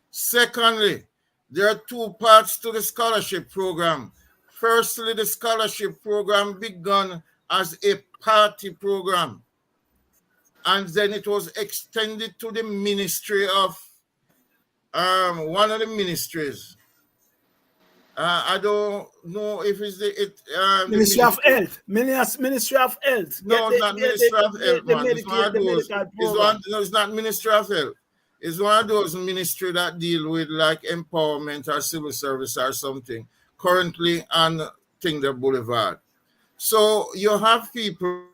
Secondly, there are two parts to the scholarship program. Firstly, the scholarship program began as a party program, and then it was extended to the ministry of one of the ministries. I don't know if it's the Ministry of Health. Ministry of Health. No, not Ministry of Health, man. It's one of The those. medical It's program. one. No, it's not Ministry of Health. It's one of those ministry that deal with like empowerment or civil service or something. Currently on Tinder Boulevard. So you have people.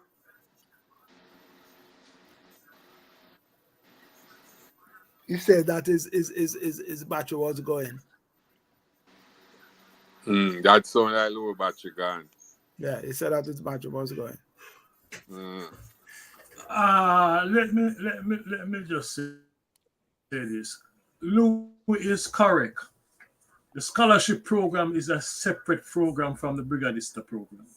You said that is battery was going. That sound like low battery gone. Yeah, he said that his battery was going. Let me just say this. Lou is correct. The scholarship program is a separate program from the Brigadista program.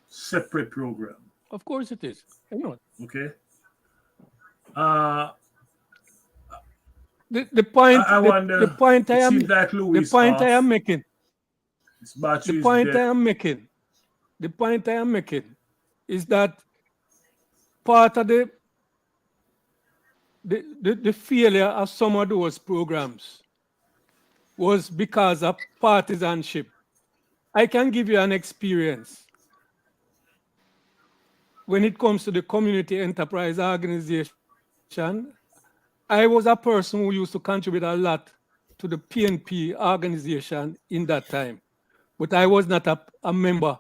Separate program. Of course it is. I know. Okay. The point I wonder. the point I am Seems like Lou the is point off. I am making. His battery The is point dead. I am making. The point I am making is that part of the failure of some of those programs was because of partisanship. I can give you an experience when it comes to the community enterprise organization. I was a person who used to contribute a lot to the PNP organization in that time, but I was not a member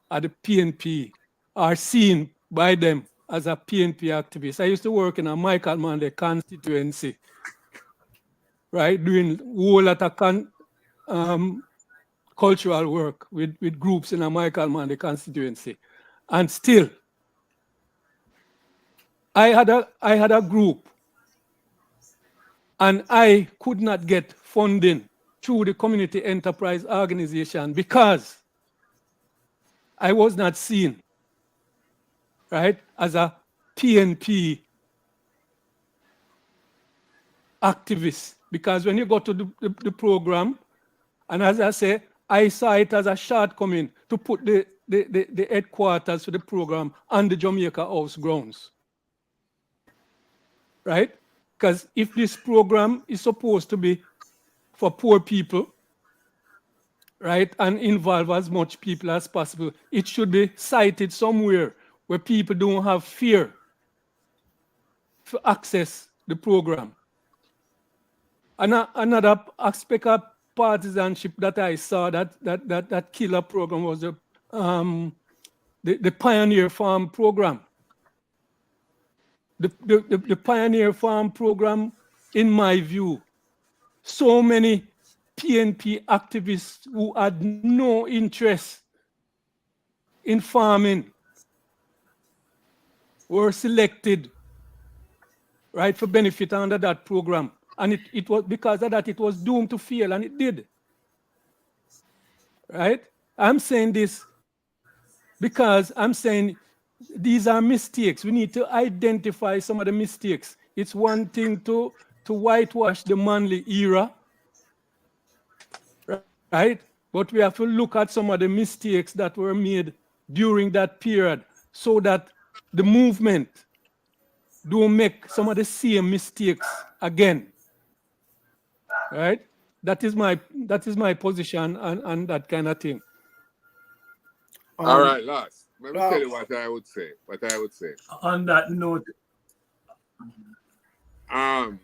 of the PNP or seen by them as a PNP activist. I used to work in a Michael Manley constituency, right, doing a whole lot of cultural work with groups in a Michael Manley constituency. And still, I had a group, and I could not get funding through the community enterprise organization because I was not seen, right, as a PNP activist. Because when you go to the program, and as I say, I saw it as a shortcoming to put the headquarters for the program on the Jamaica House grounds, right? Because if this program is supposed to be for poor people, right, and involve as much people as possible, it should be sited somewhere where people don't have fear to access the program. Another aspect of partisanship that I saw that killer program was the Pioneer Farm program. The Pioneer Farm program, in my view, so many PNP activists who had no interest in farming were selected, right, for benefit under that program. And it was because of that, it was doomed to fail, and it did. Right? I'm saying this because I'm saying these are mistakes. We need to identify some of the mistakes. It's one thing to whitewash the Manley era, right? but we have to look at some of the mistakes that were made during that period so that the movement don't make some of the same mistakes again. Right? That is my position on that kind of thing. All right, last. Let me tell you what I would say. On that note, I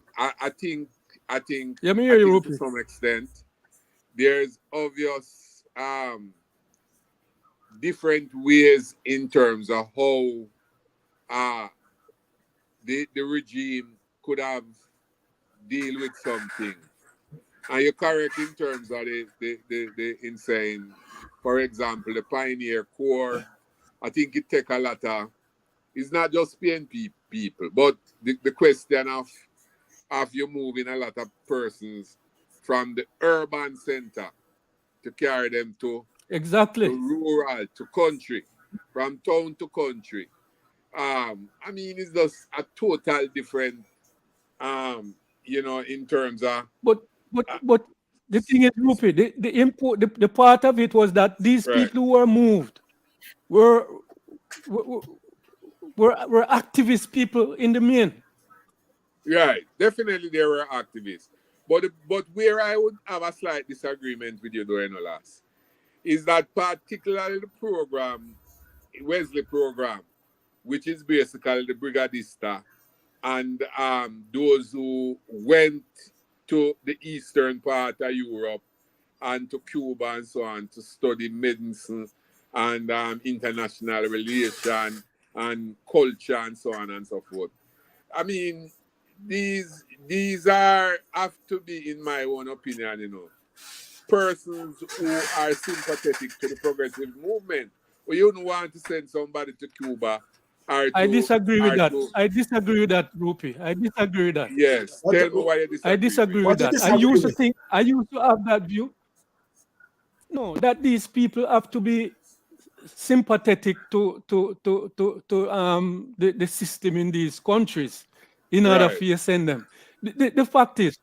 think Let me hear you, to some extent there's obvious different ways in terms of how the regime could have deal with something. And you're correct in terms of the insane. For example, the Pioneer Corps, I think it take a lot of, it's not just PNP people, but the question of you moving a lot of persons from the urban center to carry them to rural, to country, from town to country. I mean, it's just a total different, in terms of. But the thing is, Rupi, the part of it was that these people who were moved were activist people in the main. Right, definitely there were activists. But where I would have a slight disagreement with you, Doenolas, is that particularly the program, Wesley program, which is basically the Brigadista, and those who went to the eastern part of Europe and to Cuba and so on to study medicine and international relation and culture and so on and so forth. I mean, these have to be, in my own opinion, persons who are sympathetic to the progressive movement. Well, you don't want to send somebody to Cuba. I disagree with that. I disagree with that, Rupi. I disagree with that. Yes. Tell me why you disagree. I disagree with that. I used to have that view. No, that these people have to be sympathetic to the system in these countries in order for you to send them. The fact is,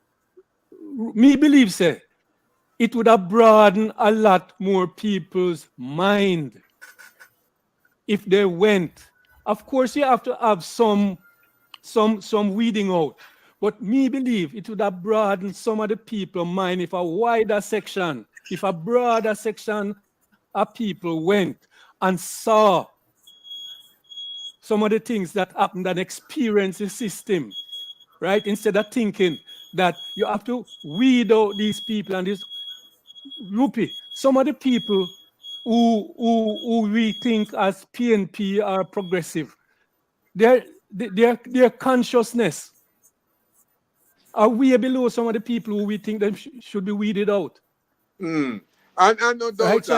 me believe say it would have broadened a lot more people's mind if they went. Of course, you have to have some weeding out, but me believe it would have broadened some of the people's mind if a broader section of people went and saw some of the things that happened and experienced the system, right? Instead of thinking that you have to weed out these people and this Rupi. Some of the people who we think as PNP are progressive, their consciousness are way below some of the people who we think them should be weeded out. And no doubt, right? So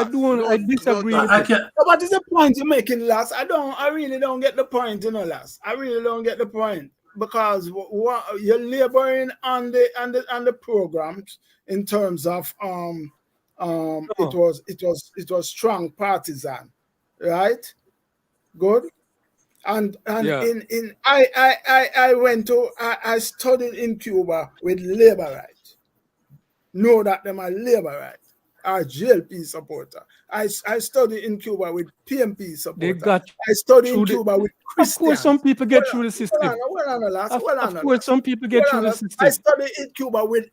I disagree. What is the point you're making, Lass? I really don't get the point, Lass. I really don't get the point, because you're laboring on the programs in terms of it was strong partisan, right? Good. And I studied in Cuba with labor rights. Know that them are labor rights. Are GLP supporter. I studied in Cuba with PNP supporter. I studied in Cuba with Christians. Of course, some people get through the system. Of course, some people get through the system. I studied in Cuba with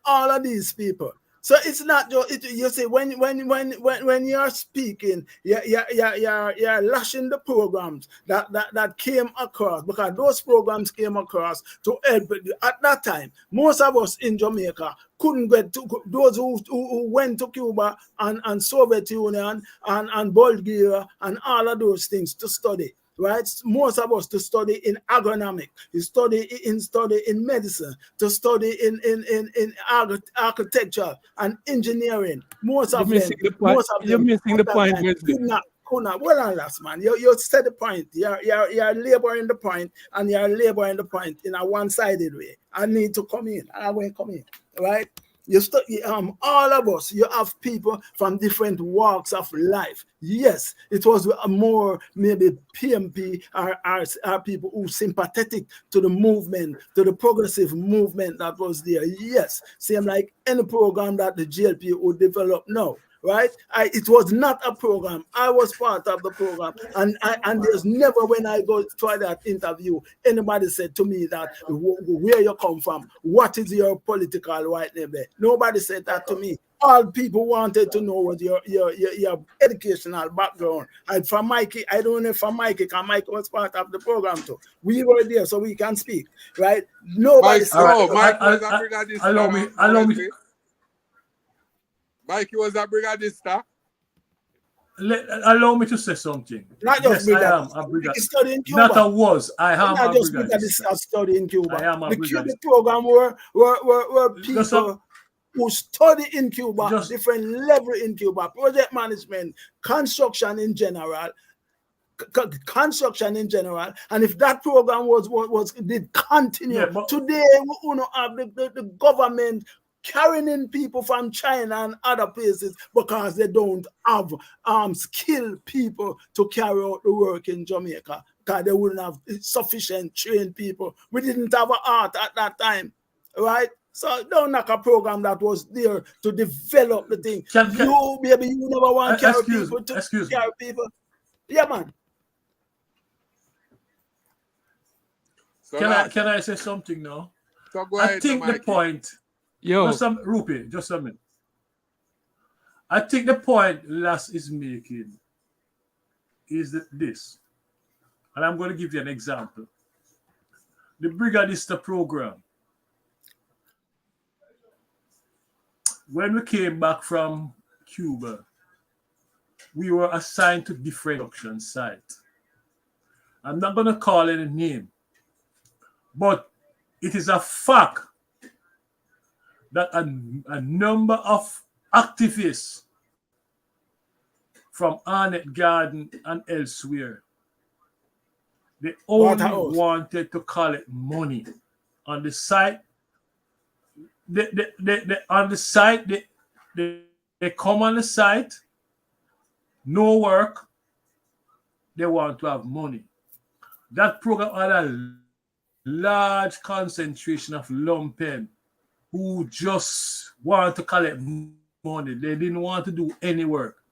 all of these people. So it's not just you say when you're speaking, you're lashing the programs that came across, because those programs came across to help. At that time, most of us in Jamaica couldn't get to those who went to Cuba and Soviet Union and Bulgaria and all of those things to study. Right, most of us to study in agronomic, to study in medicine, to study in architecture and engineering. Most of them, you're missing the point. Could not. Well, last man, you said the point. You're laboring the point, and you're laboring the point in a one-sided way. I need to come in, and I won't come in. Right. All of us, you have people from different walks of life. Yes, it was more maybe PNP are people who sympathetic to the movement, to the progressive movement that was there. Yes, same like any program that the GLP would develop now. right? It was not a program. I was part of the program, and there's never, when I go try that interview, anybody said to me that where you come from, what is your political white name there? Nobody said that to me. All people wanted to know was your educational background. And from Mikey, I don't know if from Mikey, because Mikey was part of the program too. We were there so we can speak, right? Nobody said. Mike was a brigadista. Allow me. Mikey was a brigadista. Allow me to say something. Not just yes, I am a brigadista. Study in Cuba. Not a was. I am not a just brigadista. Study in Cuba. I am a the brigadista. Cuban program were people who study in Cuba, different level in Cuba, project management, construction in general. And if that program did continue, today we have the government carrying in people from China and other places because they don't have skilled people to carry out the work in Jamaica, because they wouldn't have sufficient trained people. We didn't have an art at that time, right? So don't knock a program that was there to develop the thing. You never want to carry people to carry people. Yeah, man. So can I say something now? So go ahead, I think the point. Just a minute. I think the point Lass is making is this, and I'm going to give you an example. The Brigadista program. When we came back from Cuba, we were assigned to different production sites. I'm not going to call any name, but it is a fact that a number of activists from Arnett Garden and elsewhere, they only wanted to collect money on the site. They come on the site, no work, they want to have money. That program had a large concentration of lumpen who just wanted to collect money. They didn't want to do any work.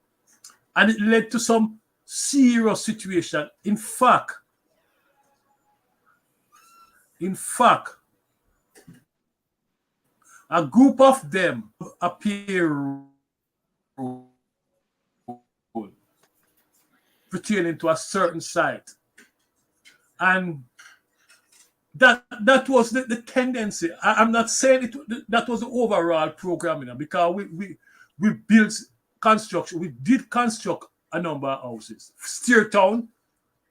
And it led to some serious situation. In fact, a group of them appear pertaining to a certain site. And that was the tendency. I'm not saying that was the overall programming, because we built construction. We did construct a number of houses. Steertown,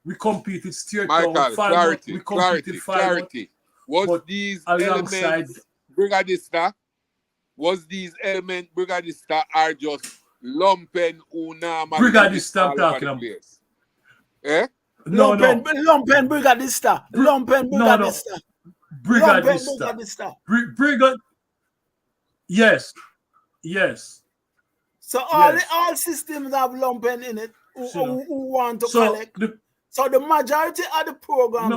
we competed Steertown. Michael, clarity. Was these elements Brigadista? Was these elements Brigadista are just lumpen una? Brigadista I'm talking about. Eh? Lumpen Brigadista. Lumpen Brigadista. Brigadista. Brigad. Yes. So all systems have lumpen in it who want to collect. So the majority of the program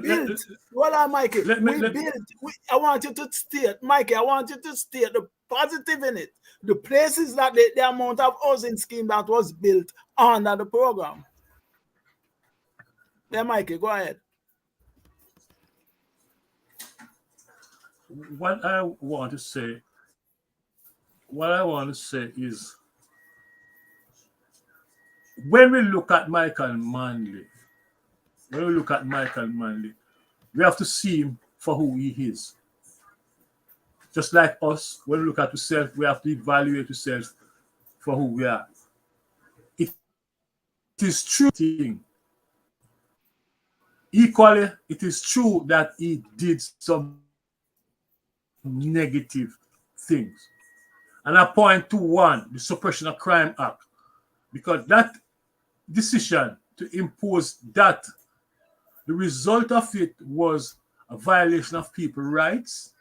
built. Mikey, I want you to state, Mikey, I want you to state the positive in it. The places that the amount of housing scheme that was built under the program. Yeah, Mikey, go ahead. What I want to say is, when we look at Michael Manley, we have to see him for who he is. Just like us, when we look at ourselves, we have to evaluate ourselves for who we are. It is true. Equally, it is true that he did some negative things. And I point to one, the Suppression of Crime Act, because that decision to impose that, the result of it was a violation of people's rights,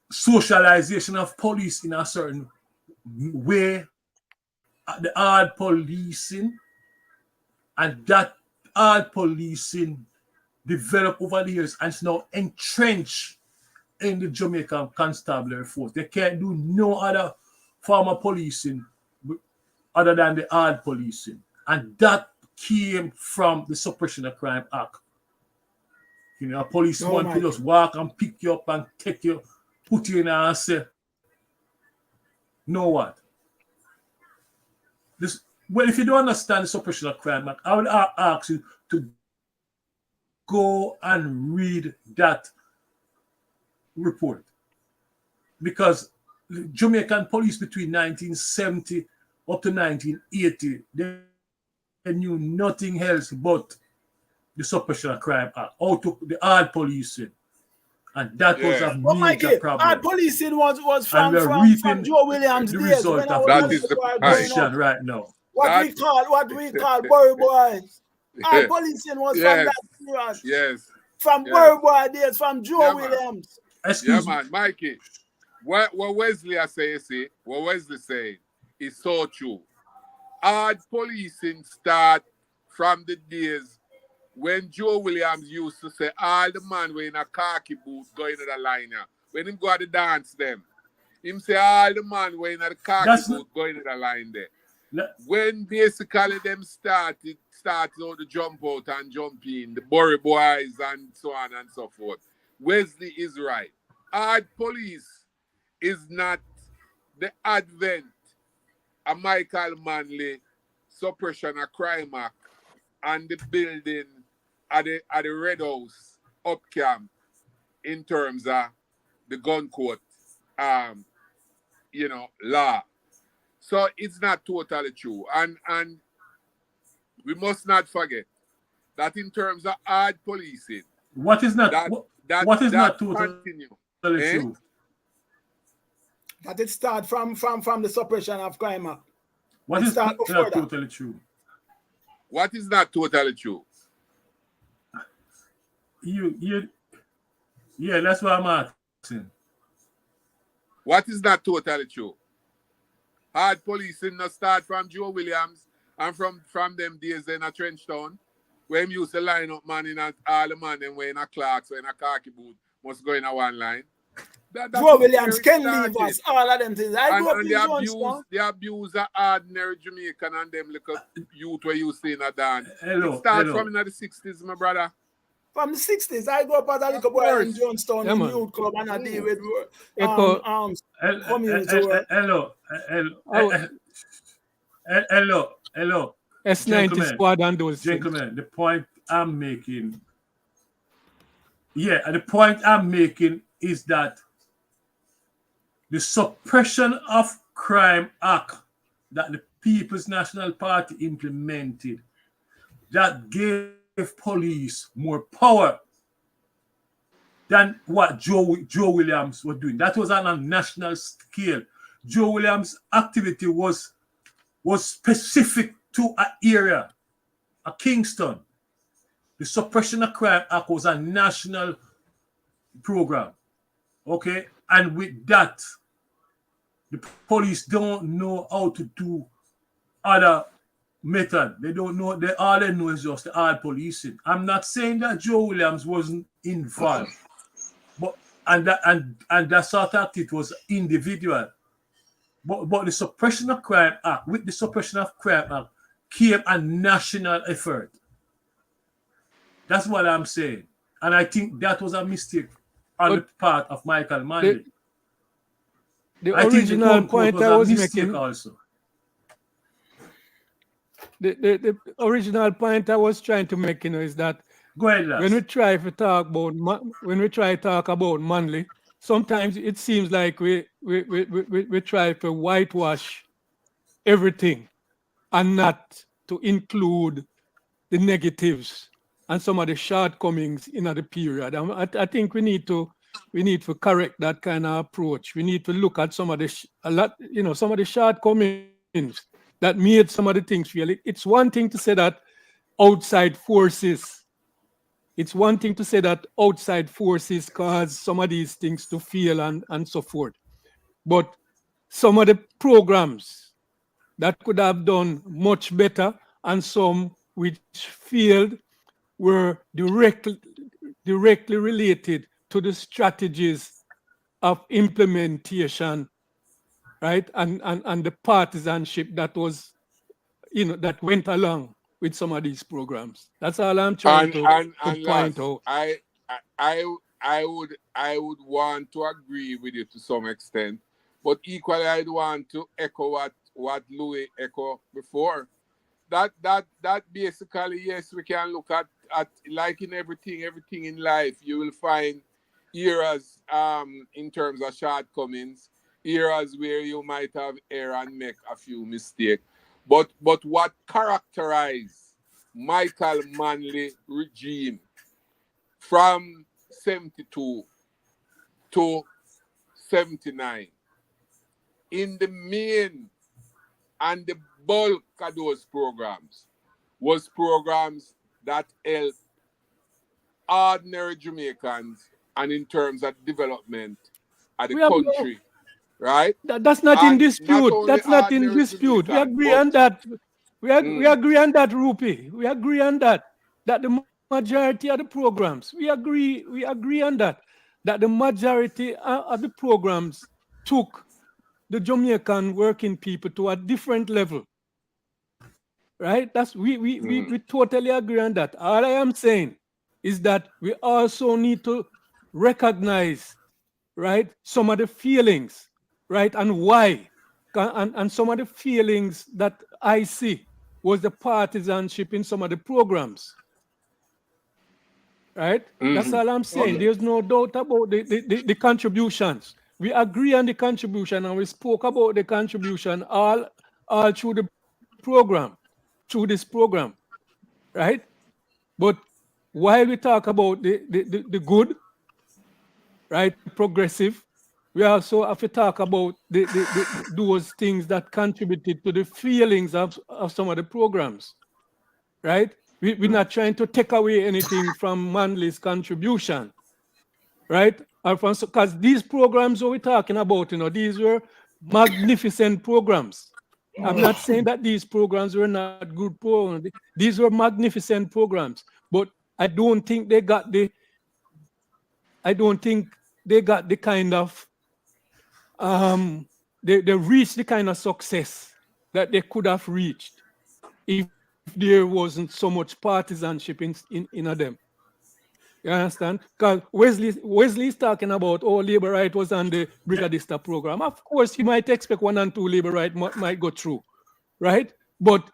socialization of police in a certain way, the hard policing, and that hard policing developed over the years and is now entrenched in the Jamaican Constabulary Force. They can't do no other form of policing other than the hard policing. And that came from the Suppression of Crime Act. You know, a policeman could just walk and pick you up and take you, put you in there and say, know what? This, well, if you don't understand the Suppression of Crime Act, I would ask you to go and read that report. Because the Jamaican police between 1970 up to 1980, they knew nothing else but the Suppression of Crime Act, out to the hard policing. And that was a major problem. Hard policing was from Joe Williams' the days. result of that is the position right now. What we call Burry Boys. Hard policing was from that period. Yes. From Burry Boy days, from Joe Williams. Excuse me. Man, Mikey. What Wesley what Wesley saying is so true. Hard policing start from the days when Joe Williams used to say all the man wearing a khaki boot going to the line here. When him go to the dance them, him say all the man wearing a khaki boot going to the line there. When basically them started out to jump out and jump in, the Burry Boys and so on and so forth. Wesley is right. Hard police is not the advent of Michael Manley Suppression of Crime Act and the building at the Red House up camp in terms of the gun court law. So it's not totally true. And we must not forget that in terms of hard policing, what is not totally true? That it start from the Suppression of Crime Act. What is not totally true? What is not totally true? That's what I'm asking. What is not totally true? Hard policing not start from Joe Williams and from them days in a trench town, where him used to line up man in all the man them wearing a Clarks or in a khaki boot must go in a one line. Joe Williams can leave us, all of them things. I grew up in Jonestown. The abuse of ordinary Jamaican and them little youth where you see in a dance. It starts from in the 60s, my brother. From the 60s, I grew up as a little boy in Jonestown in the youth club and I deal with community work. Hello. S90 squad and those gentlemen, the point I'm making, the point I'm making is that the Suppression of Crime Act that the People's National Party implemented, that gave police more power than what Joe Williams was doing. That was on a national scale. Joe Williams' activity was specific to an area, a Kingston. The Suppression of Crime Act was a national program. Okay? And with that, the police don't know how to do other method. They don't know. All they know is just the hard policing. I'm not saying that Joe Williams wasn't involved, but and that sort of it was individual. But the Suppression of Crime Act, with the Suppression of Crime Act, came a national effort. That's what I'm saying, and I think that was a mistake on the part of Michael Manley. The original point I was making also. The original point I was trying to make, is that go ahead, lads. When we try to talk about Manley, sometimes it seems like we try to whitewash everything and not to include the negatives and some of the shortcomings in the period. I think we need to correct that kind of approach. We need to look at some of the shortcomings that made some of the things real. It's one thing to say that outside forces. It's one thing to say that outside forces cause some of these things to fail and so forth. But some of the programs that could have done much better and some which failed were directly related to the strategies of implementation right? And the partisanship that was, that went along with some of these programs. That's all I'm trying And to and and point last, out. I would want to agree with you to some extent, but equally I'd want to echo what Louis echoed before. That basically, yes, we can look at like in everything in life, you will find eras in terms of shortcomings, eras where you might have error and make a few mistakes. But what characterized Michael Manley regime from 72 to 79 in the main and the bulk of those programs was programs that help ordinary Jamaicans and in terms of development of the We have no, country, right? that's not in And not dispute. only That's not in ordinary dispute. We Jamaican, agree but on that. We mm, agree on that, Rupi. We agree on that. That the majority of the programs, we agree on that. That the majority of the programs took the Jamaican working people to a different level. Right? We mm, totally agree on that. All I am saying is that we also need to recognize, right, some of the feelings, right, and why. And some of the feelings that I see was the partisanship in some of the programs, right? That's mhm, all I'm saying. mm. There's no doubt about the contributions. We agree on the contribution, and we spoke about the contribution all through the program, through this program, right? But while we talk about the good, right, progressive, we also have to talk about those things that contributed to the feelings of some of the programs, right? We're not trying to take away anything from Manley's contribution, right? Because these programs that we're talking about, these were magnificent programs. I'm not saying that these programs were not good programs. These were magnificent programs, but I don't think they got the kind of they reached the kind of success that they could have reached if there wasn't so much partisanship in them. You understand? Because Wesley is talking about, oh, labor right was on the Brigadista program. Of course, you might expect one and two labor right might go through, right? But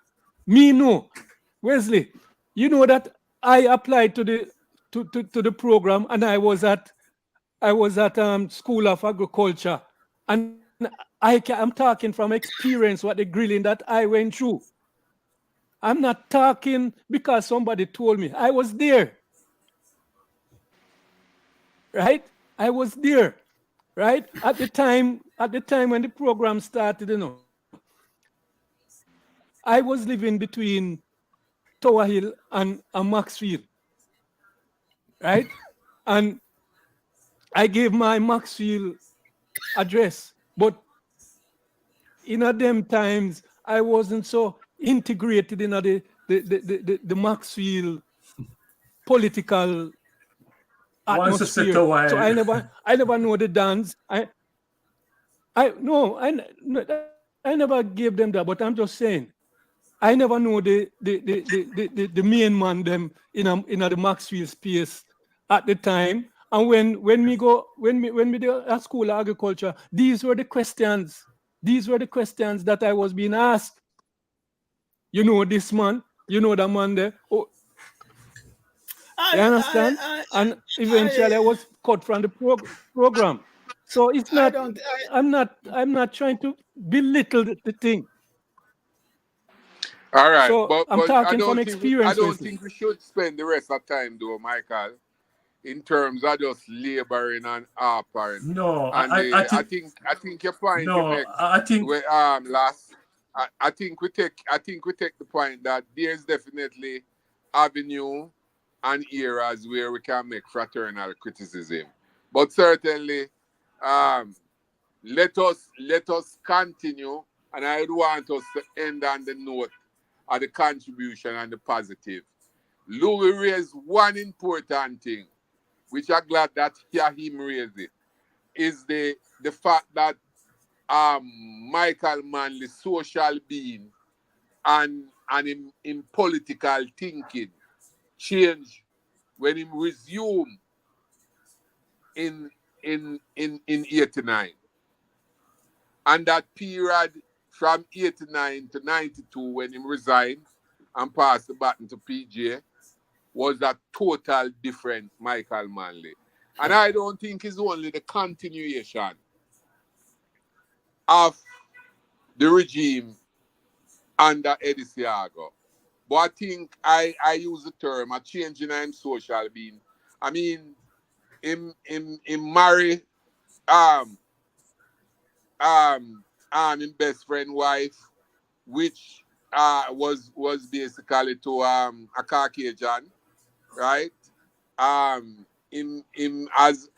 me no, Wesley, you know that I applied to the program, and I was at School of Agriculture, and I'm talking from experience what the grilling that I went through. I'm not talking because somebody told me. I was there, right? I was there, right? At the time when the program started, I was living between Tower Hill and Maxfield, right? And I gave my Maxfield address, but in them times I wasn't so integrated in the Maxfield political Once you set atmosphere. a So while, I never know the dance. I no, I never gave them that, but I'm just saying I never know the main man them in the Maxfield space at the time. And when we do at School of Agriculture, these were the questions. These were the questions that I was being asked. You know this man, you know that man there. Oh, you I, I, understand? I, And I, eventually I was cut from the program. So it's I not. don't. I'm not trying to belittle the thing. All right, So I'm but I talking from don't think I experience, don't Wesley. think we should spend the rest of time though, Michael, in terms of just laboring and harping. no, And I think I think your point you no, make, I think last, I think we take the point that there's definitely avenue and eras where we can make fraternal criticism, but certainly, um, let us continue, and I would want us to end on the note of the contribution and the positive. Louis raised one important thing, which I'm glad that hear him raise it, is the fact that Michael Manley social being and in political thinking change when he resumed in 89. And that period from 89 to 92 when he resigned and passed the baton to PJ was a total different Michael Manley. And I don't think it's only the continuation of the regime under Eddie Seago. But I think I use the term a change in him social being. I mean, him marry his best friend wife, which was basically to a Caucasian, right? Him as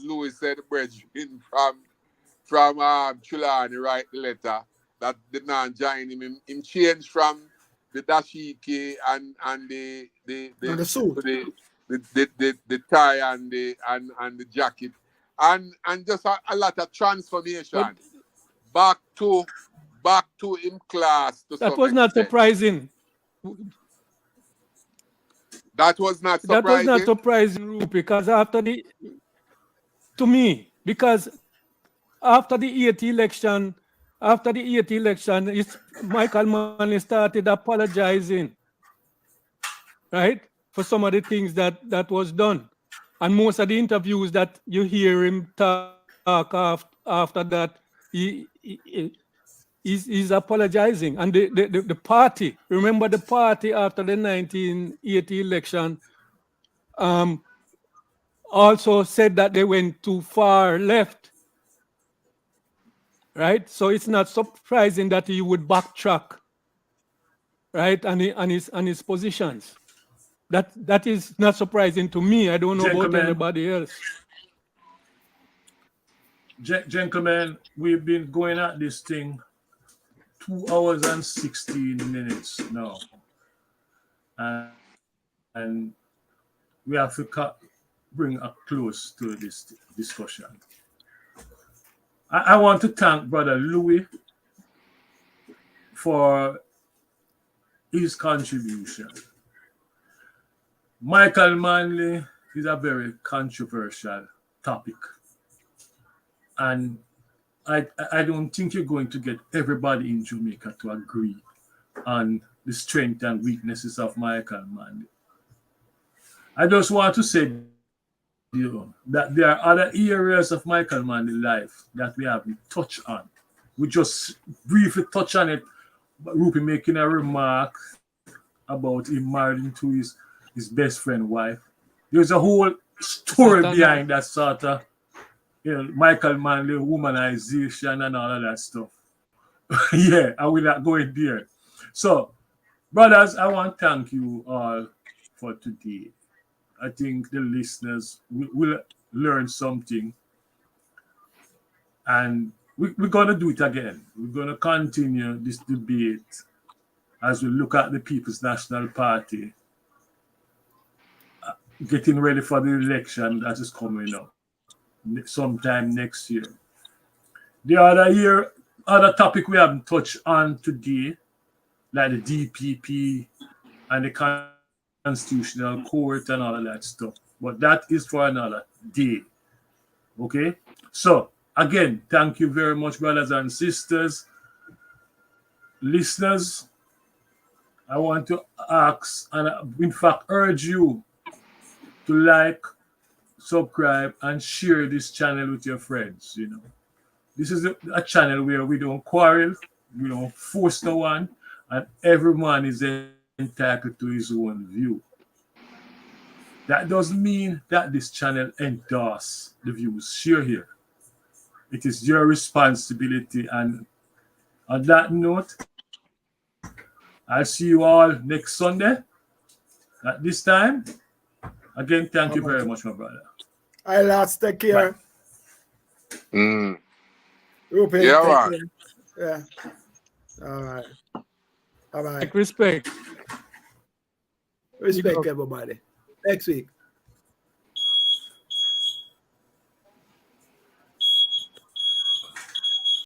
Louis said, brethren from Chulani write the letter that did not join him. Him changed from the dashiki and the suit. the tie and the jacket and just a lot of transformation back to in class to That some was not extent. surprising. That was not That was not surprising. surprising, Rupi, because after the election, Michael Manley started apologizing, right, for some of the things that was done. And most of the interviews that you hear him talk after that, he's apologizing. And the party, remember the party after the 1980 election, also said that they went too far left, right? So it's not surprising that he would backtrack, right, on his positions. That is not surprising to me. I don't know about anybody else. Gentlemen, we've been going at this thing 2 hours and 16 minutes now. And we have to bring a close to this discussion. I want to thank Brother Louis for his contribution. Michael Manley is a very controversial topic. And I don't think you're going to get everybody in Jamaica to agree on the strength and weaknesses of Michael Manley. I just want to say that there are other areas of Michael Manley's life that we haven't touched on. We just briefly touch on it, but Rupi making a remark about him marrying to his best friend wife. There's a whole story behind that sort of, Michael Manley womanization and all of that stuff. Yeah, I will not go in there. So, brothers, I want to thank you all for today. I think the listeners will learn something. And we're going to do it again. We're going to continue this debate as we look at the People's National Party getting ready for the election that is coming up sometime next year. The other topic we haven't touched on today, like the DPP and the Constitutional Court and all of that stuff. But that is for another day. Okay? So, again, thank you very much, brothers and sisters. Listeners, I want to ask and in fact urge you to like, subscribe, and share this channel with your friends. This is a channel where we don't quarrel, we don't force no one, and everyone is entitled to his own view. That doesn't mean that this channel endorses the views shared here. It is your responsibility. And on that note, I'll see you all next Sunday at this time. Again, thank you very much, my brother. All right, take care. Rupi, Yeah, take man. care. Yeah. All right. Bye-bye. Respect. Respect, everybody. Next week.